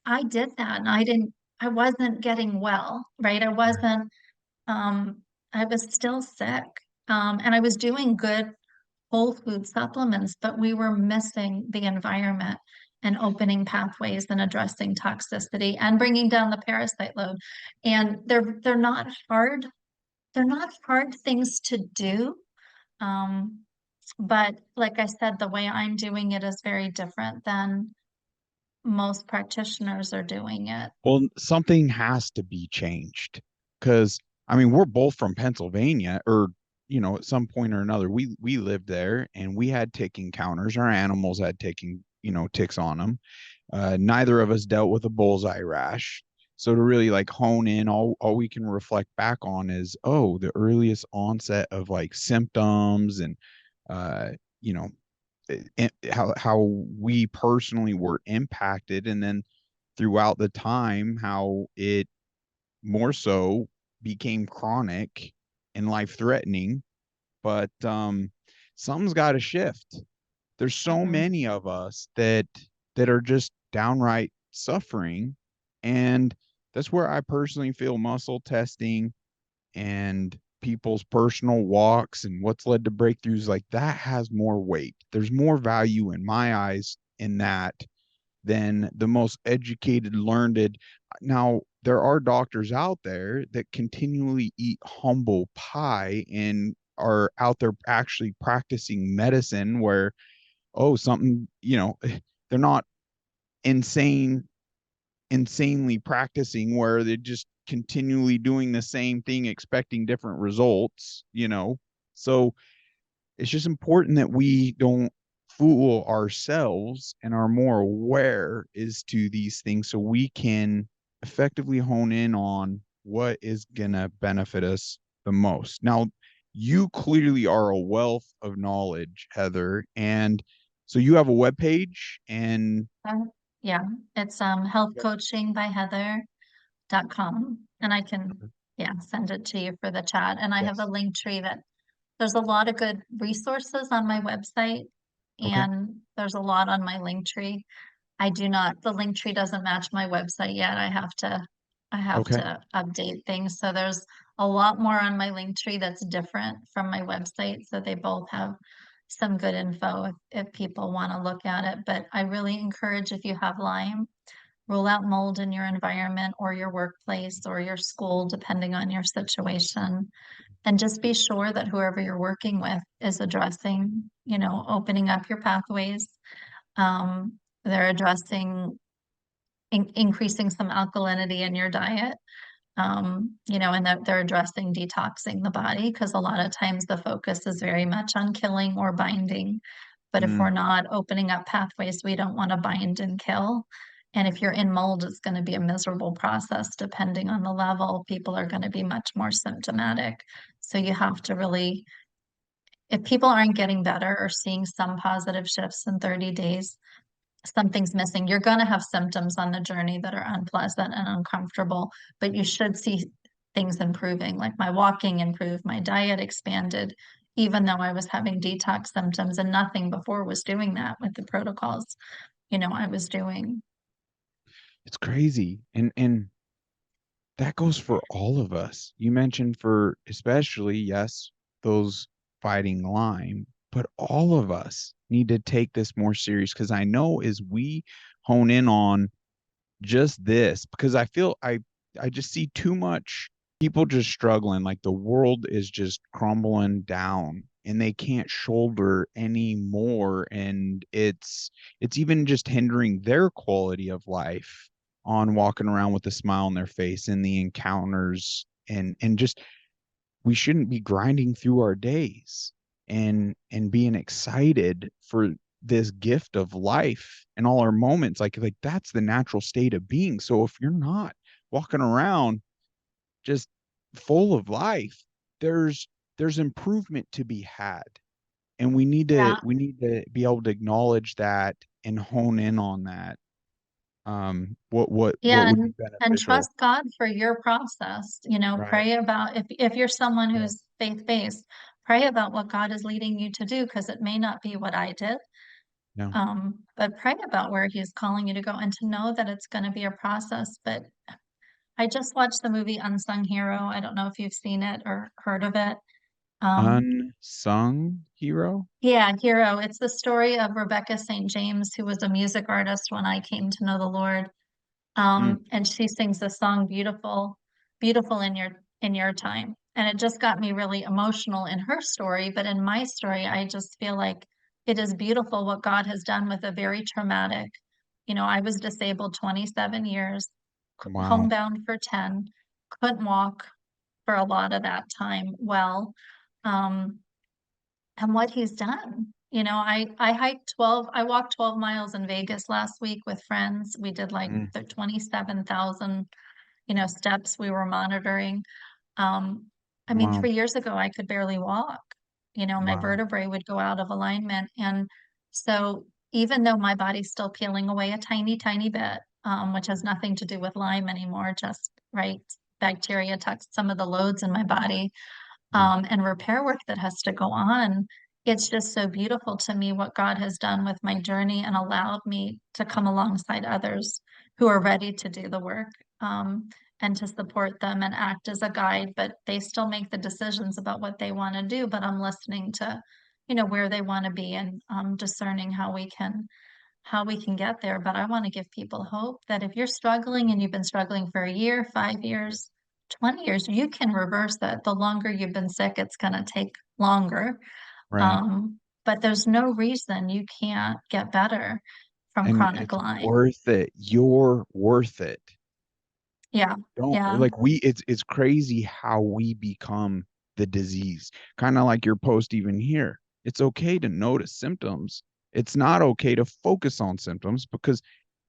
I did that and I wasn't getting well, right? Right. Um, I was still sick. And I was doing good whole food supplements, but we were missing the environment and opening pathways and addressing toxicity and bringing down the parasite load. And they're not hard things to do. Um, but like I said, the way I'm doing it is very different than most practitioners are doing it. Well, something has to be changed because I mean we're both from Pennsylvania, or at some point or another we lived there and we had tick encounters. Our animals had ticking ticks on them. Neither of us dealt with a bullseye rash. So to really like hone in, all we can reflect back on is, oh, the earliest onset of like symptoms and uh, you know, how we personally were impacted, and then throughout the time how it more so became chronic and life threatening. But something's got to shift. There's so Mhm. many of us that are just downright suffering, and that's where I personally feel muscle testing and people's personal walks and what's led to breakthroughs like that has more weight. There's more value in my eyes in that than the most educated, learned. Now, there are doctors out there that continually eat humble pie and are out there actually practicing medicine where, oh, something, they're not insane, insanely practicing where they're just continually doing the same thing, expecting different results. So it's just important that we don't fool ourselves and are more aware as to these things so we can effectively hone in on what is going to benefit us the most. Now, you clearly are a wealth of knowledge, Heather, and so you have a web page and Uh, yeah, it's healthcoachingbyheather.com, and I can, yeah, send it to you for the chat. And I have a yes. link tree that There's a lot of good resources on my website, Okay. and there's a lot on my link tree. The link tree doesn't match my website yet. I have Okay. to update things. So there's a lot more on my link tree that's different from my website. So they both have some good info if people want to look at it. But I really encourage, if you have Lyme, rule out mold in your environment or your workplace or your school, depending on your situation. And just be sure that whoever you're working with is addressing, opening up your pathways. They're addressing increasing some alkalinity in your diet, and that they're addressing detoxing the body, because a lot of times the focus is very much on killing or binding. But if we're Mm, not opening up pathways, we don't want to bind and kill. And if you're in mold, it's going to be a miserable process. Depending on the level, people are going to be much more symptomatic. So you have to really, if people aren't getting better or seeing some positive shifts in 30 days, something's missing. You're going to have symptoms on the journey that are unpleasant and uncomfortable, but you should see things improving. Like my walking improved, my diet expanded, even though I was having detox symptoms, and nothing before was doing that with the protocols, I was doing. it's crazy. And that goes for all of us. You mentioned for especially, yes, those fighting Lyme, but all of us need to take this more serious because I know as we hone in on just this, because I just see too much people just struggling, like the world is just crumbling down and they can't shoulder anymore. And it's even just hindering their quality of life on walking around with a smile on their face in the encounters and just we shouldn't be grinding through our days and being excited for this gift of life and all our moments like that's the natural state of being. So if you're not walking around just full of life, there's there's improvement to be had, and Yeah. we need to be able to acknowledge that and hone in on that. What Yeah, would be and beneficial? trust God for your process. Right. Pray about, if you're someone Yeah. who's faith-based, pray about what God is leading you to do, because it may not be what I did. No. But pray about where he's calling you to go, and to know that it's going to be a process. But I just watched the movie Unsung Hero. I don't know if you've seen it or heard of it. Um, Unsung hero. yeah, Hero. It's the story of Rebecca St. James, who was a music artist when I came to know the Lord. Mm, And she sings the song "Beautiful, Beautiful in your Time." And it just got me really emotional in her story. But in my story, I just feel like it is beautiful what God has done with a very traumatic. I was disabled 27 years, wow. homebound for 10, couldn't walk for a lot of that time well. Um, and what he's done. I walked 12 miles in Vegas last week with friends. We did like Mm, the 27,000, steps we were monitoring. Um, I mean, wow. 3 years ago, I could barely walk. My Wow. vertebrae would go out of alignment. And so even though my body's still peeling away a tiny, tiny bit, which has nothing to do with Lyme anymore, just right, bacteria took some of the loads in my body, Mm, and repair work that has to go on. It's just so beautiful to me what God has done with my journey and allowed me to come alongside others who are ready to do the work, and to support them and act as a guide, but they still make the decisions about what they want to do. But I'm listening to, where they want to be, and discerning how we can get there. But I want to give people hope that if you're struggling and you've been struggling for a year, 5 years, 20 years, you can reverse that. The longer you've been sick, it's going to take longer. right. But there's no reason you can't get better from And chronic it's Lyme. worth it. You're worth it. Yeah. Don't Yeah. like we it's crazy how we become the disease. Kind of like your post even here. It's okay to notice symptoms. It's not okay to focus on symptoms because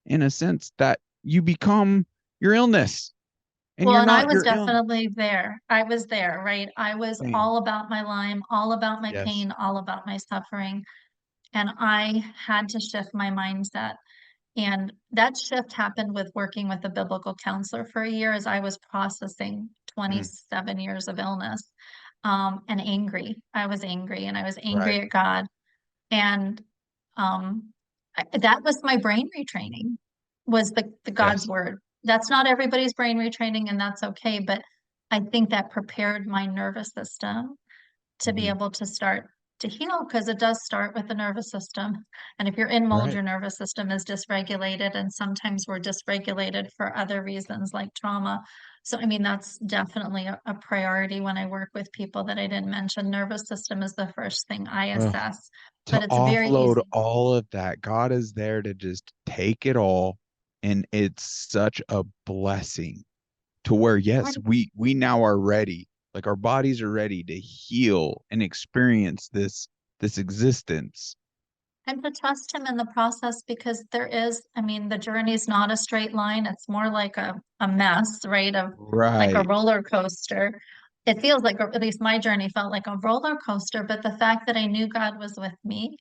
in a sense that you become your illness and Well, you're and I not was your illness. definitely there. I was there, right? I was Same. all about my Lyme, all about my Yes. pain, all about my suffering. And I had to shift my mindset. And that shift happened with working with a biblical counselor for a year as I was processing Mm, 27 years of illness. and angry. I was angry and I was Right. angry at God. And um, that was my brain retraining, was the God's Yes. word. That's not everybody's brain retraining, and that's okay. But I think that prepared my nervous system to be Hmm. able to start to heal, because it does start with the nervous system. And if you're in mold, Right. your nervous system is dysregulated, and sometimes we're dysregulated for other reasons like trauma. So, I mean, that's definitely a priority when I work with people that I didn't mention. Nervous system is the first thing I Ugh. assess, To but it's very offload easy. all of that. God is there to just take it all. And it's such a blessing to where, yes, we now are ready. Like our bodies are ready to heal and experience this existence. And to trust him in the process, because there is, I mean, the journey's not a straight line. It's more like a mess, right? Of like a Right. roller coaster. It feels like, or at least my journey felt like a roller coaster, but the fact that I knew God was with me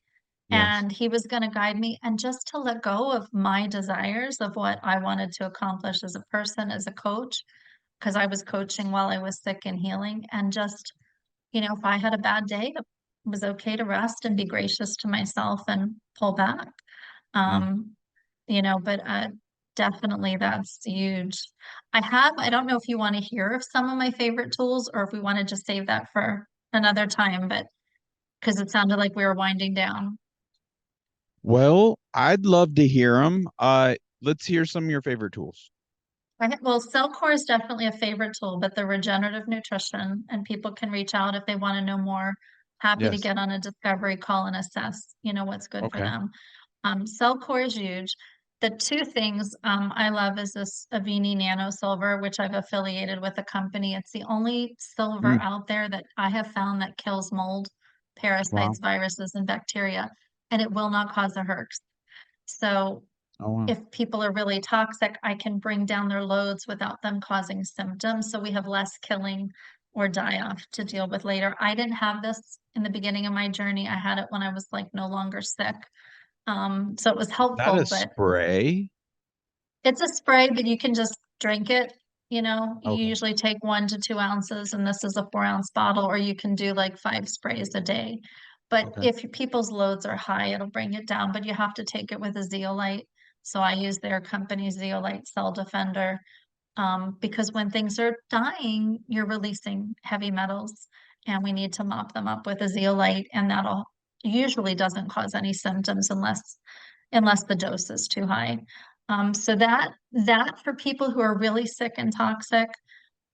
Yes. and he was going to guide me, and just to let go of my desires of what I wanted to accomplish as a person, as a coach, because I was coaching while I was sick and healing, and just, if I had a bad day, it was okay to rest and be gracious to myself and pull back. Mm. Um, but definitely that's huge. I don't know if you want to hear of some of my favorite tools or if we want to just save that for another time, but because it sounded like we were winding down. Well, I'd love to hear them. Let's hear some of your favorite tools. Well, cell core is definitely a favorite tool, but the regenerative nutrition, and people can reach out if they want to know more. Happy to Yes. get on a discovery call and assess, what's good for Okay. them. Cell core is huge. The two things I love is this Avini Nano Silver, which I've affiliated with a company. It's the only silver Mm. out there that I have found that kills mold, Wow. parasites, viruses, and bacteria, and it will not cause a herx. So Oh, wow. if people are really toxic, I can bring down their loads without them causing symptoms. So we have less killing or die off to deal with later. I didn't have this in the beginning of my journey. I had it when I was like no longer sick. So it was Is that a helpful, but spray? it's a spray, but you can just drink it. You Okay. usually take 1 to 2 ounces, and this is a 4 ounce bottle, or you can do like 5 sprays a day. But Okay. if people's loads are high, it'll bring it down, but you have to take it with a zeolite. So I use their company zeolite cell defender, because when things are dying, you're releasing heavy metals, and we need to mop them up with a zeolite, and that'll usually doesn't cause any symptoms unless the dose is too high. So that for people who are really sick and toxic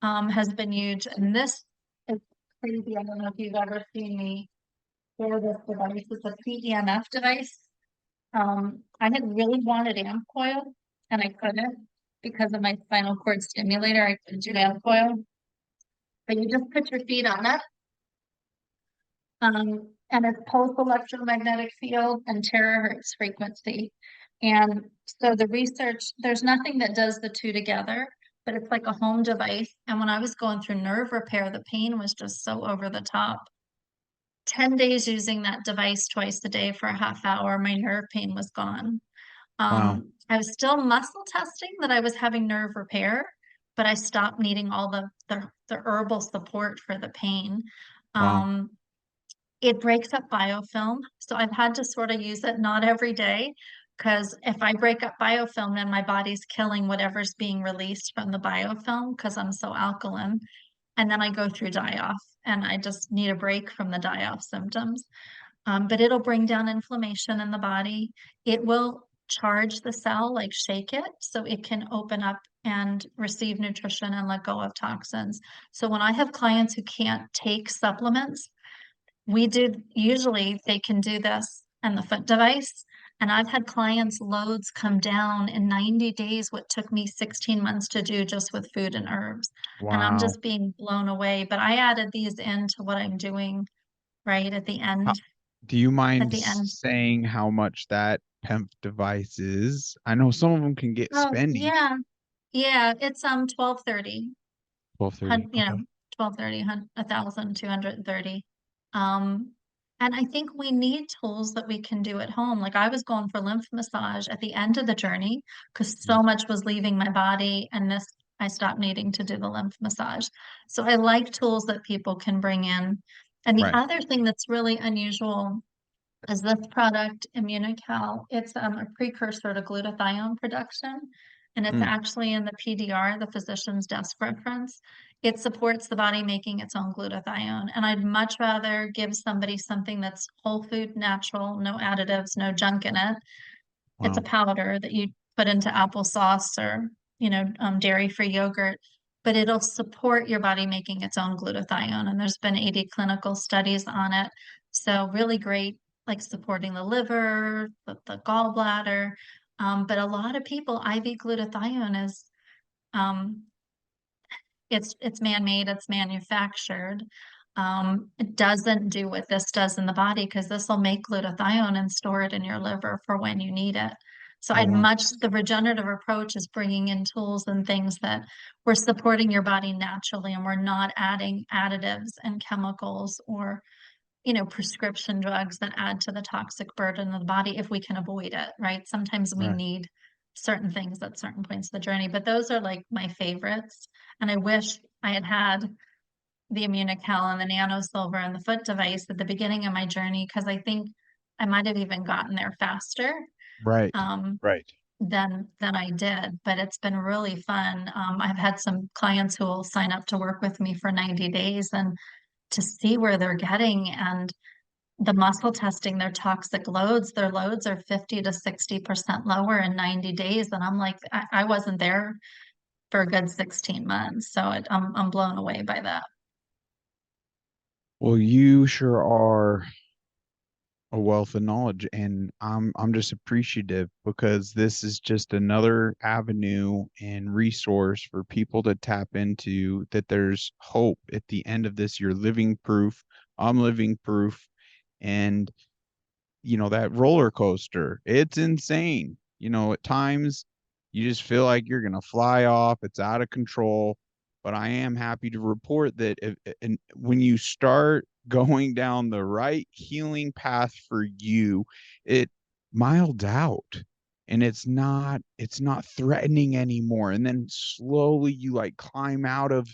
has been huge. And this is crazy. I don't know if you've ever seen me wear this device. It's a PEMF device. I had really wanted amp coil and I couldn't because of my spinal cord stimulator. I couldn't do amp coil, but you just put your feet on it. And it's pulse electromagnetic field and terahertz frequency. And so the research, there's nothing that does the two together, but it's like a home device. And when I was going through nerve repair, the pain was just so over the top. 10 days using that device twice a day for a half hour, my nerve pain was gone. Wow. I was still muscle testing that I was having nerve repair, but I stopped needing all the herbal support for the pain. Wow. Um, it breaks up biofilm, so I've had to sort of use it not every day, because if I break up biofilm, then my body's killing whatever's being released from the biofilm because I'm so alkaline. And then I go through die-off, and I just need a break from the die-off symptoms. But it'll bring down inflammation in the body. It will charge the cell, like shake it, so it can open up and receive nutrition and let go of toxins. So when I have clients who can't take supplements, usually they can do this and the foot device. And I've had clients' loads come down in 90 days, what took me 16 months to do just with food and herbs. And I'm Wow. just being blown away. But I added these into what I'm doing right at the How, end. do you At mind the end. saying how much that PEMF device is? I know some of them can get Oh, spendy. yeah. Yeah, it's 1230. 1230. Okay. 1230, 1,230. Um, and I think we need tools that we can do at home. Like I was going for lymph massage at the end of the journey because so Yes. much was leaving my body, and this I stopped needing to do the lymph massage. So I like tools that people can bring in. And the Right. other thing that's really unusual is this product, Immunical. It's a precursor to glutathione production, and it's Mm. actually in the PDR, the physician's desk reference. It supports the body making its own glutathione, and I'd much rather give somebody something that's whole food, natural, no additives, no junk in it. It's a Wow. powder that you put into applesauce or, dairy-free yogurt, but it'll support your body making its own glutathione. And there's been 80 clinical studies on it. So really great, like supporting the liver, the gallbladder. But a lot of people, IV glutathione is, um, it's man-made, it's manufactured. It doesn't do what this does in the body because this will make glutathione and store it in your liver for when you need it. So Oh, wow. the regenerative approach is bringing in tools and things that we're supporting your body naturally, and we're not adding additives and chemicals or, prescription drugs that add to the toxic burden of the body if we can avoid it, right? Sometimes we Right. need certain things at certain points of the journey, but those are like my favorites. And I wish I had had the Immunical and the Nano Silver and the foot device at the beginning of my journey, because I think I might have even gotten there faster Right. um, Right. than I did. But it's been really fun. I've had some clients who will sign up to work with me for 90 days and to see where they're getting and the muscle testing their toxic loads. Their loads are 50 to 60% lower in 90 days. And I'm like, I wasn't there for a good 16 months. So I'm blown away by that. Well, you sure are a wealth of knowledge, and I'm just appreciative because this is just another avenue and resource for people to tap into, that there's hope at the end of this. You're living proof. I'm living proof. And that roller coaster, it's insane. At times you just feel like you're going to fly off, it's out of control. But I am happy to report that and when you start going down the right healing path for you, it milds out, and it's not threatening anymore. And then slowly you like climb out of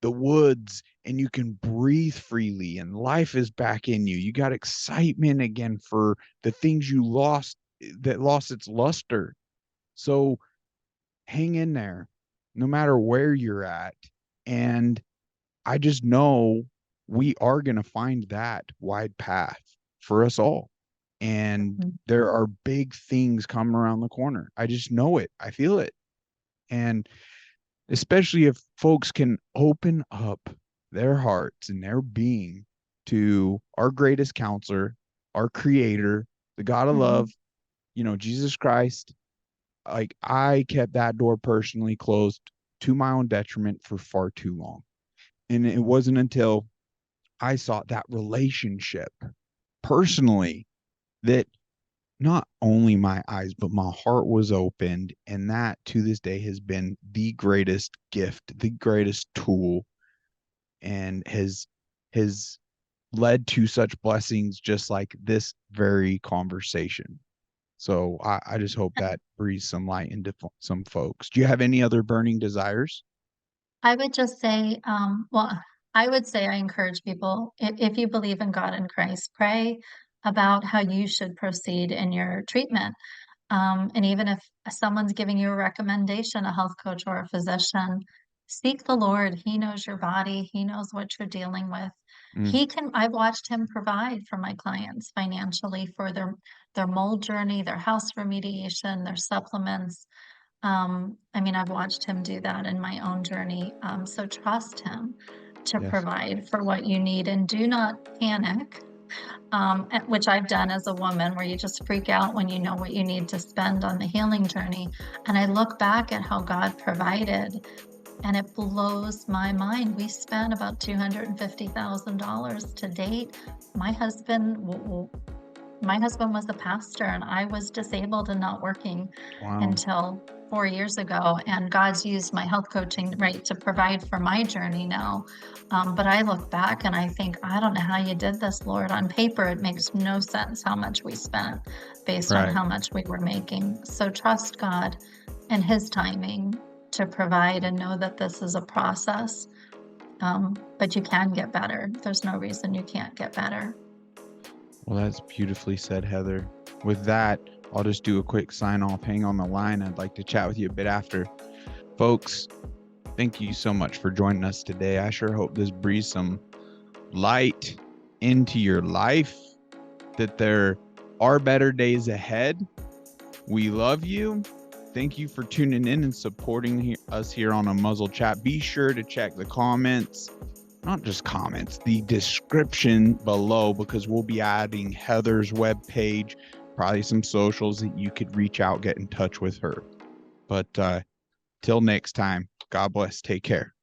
the woods and you can breathe freely and life is back in you. You got excitement again for the things you lost, that lost its luster. So hang in there no matter where you're at. And I just know we are going to find that wide path for us all. And Mhm. there are big things coming around the corner. I just know it. I feel it. And especially if folks can open up their hearts and their being to our greatest counselor, our creator, the God of love, Mhm. Jesus Christ. Like, I kept that door personally closed to my own detriment for far too long. And it wasn't until I sought that relationship personally that not only my eyes, but my heart was opened. And that to this day has been the greatest gift, the greatest tool, and has led to such blessings just like this very conversation. So I just hope that breathes some light into some folks. Do you have any other burning desires? I would just say, I would say I encourage people, if you believe in God and Christ, pray about how you should proceed in your treatment. And even if someone's giving you a recommendation, a health coach or a physician, seek the Lord. He knows your body. He knows what you're dealing with. Mm, I've watched him provide for my clients financially for their mold journey, their house remediation, their supplements. I mean, I've watched him do that in my own journey. So trust him to yes. provide for what you need and do not panic, which I've done as a woman, where you just freak out when you know what you need to spend on the healing journey. And I look back at how God provided, and it blows my mind. We spent about $250,000 to date. My husband my husband was a pastor, and I was disabled and not working Wow. until 4 years ago. And God's used my health coaching, right, to provide for my journey now. But I look back and I think, I don't know how you did this, Lord. On paper, it makes no sense how much we spent based on Right. how much we were making. So trust God and his timing. to provide and know that this is a process. But you can get better. There's no reason you can't get better. Well, that's beautifully said, Heather. With that, I'll just do a quick sign off. Hang on the line. I'd like to chat with you a bit after. Folks, thank you so much for joining us today. I sure hope this breathes some light into your life, that there are better days ahead. We love you. Thank you for tuning in and supporting us here on UNMUZZLED Chat. Be sure to check the comments, not just comments, the description below, because we'll be adding Heather's webpage, probably some socials that you could reach out, get in touch with her. But till next time, God bless. Take care.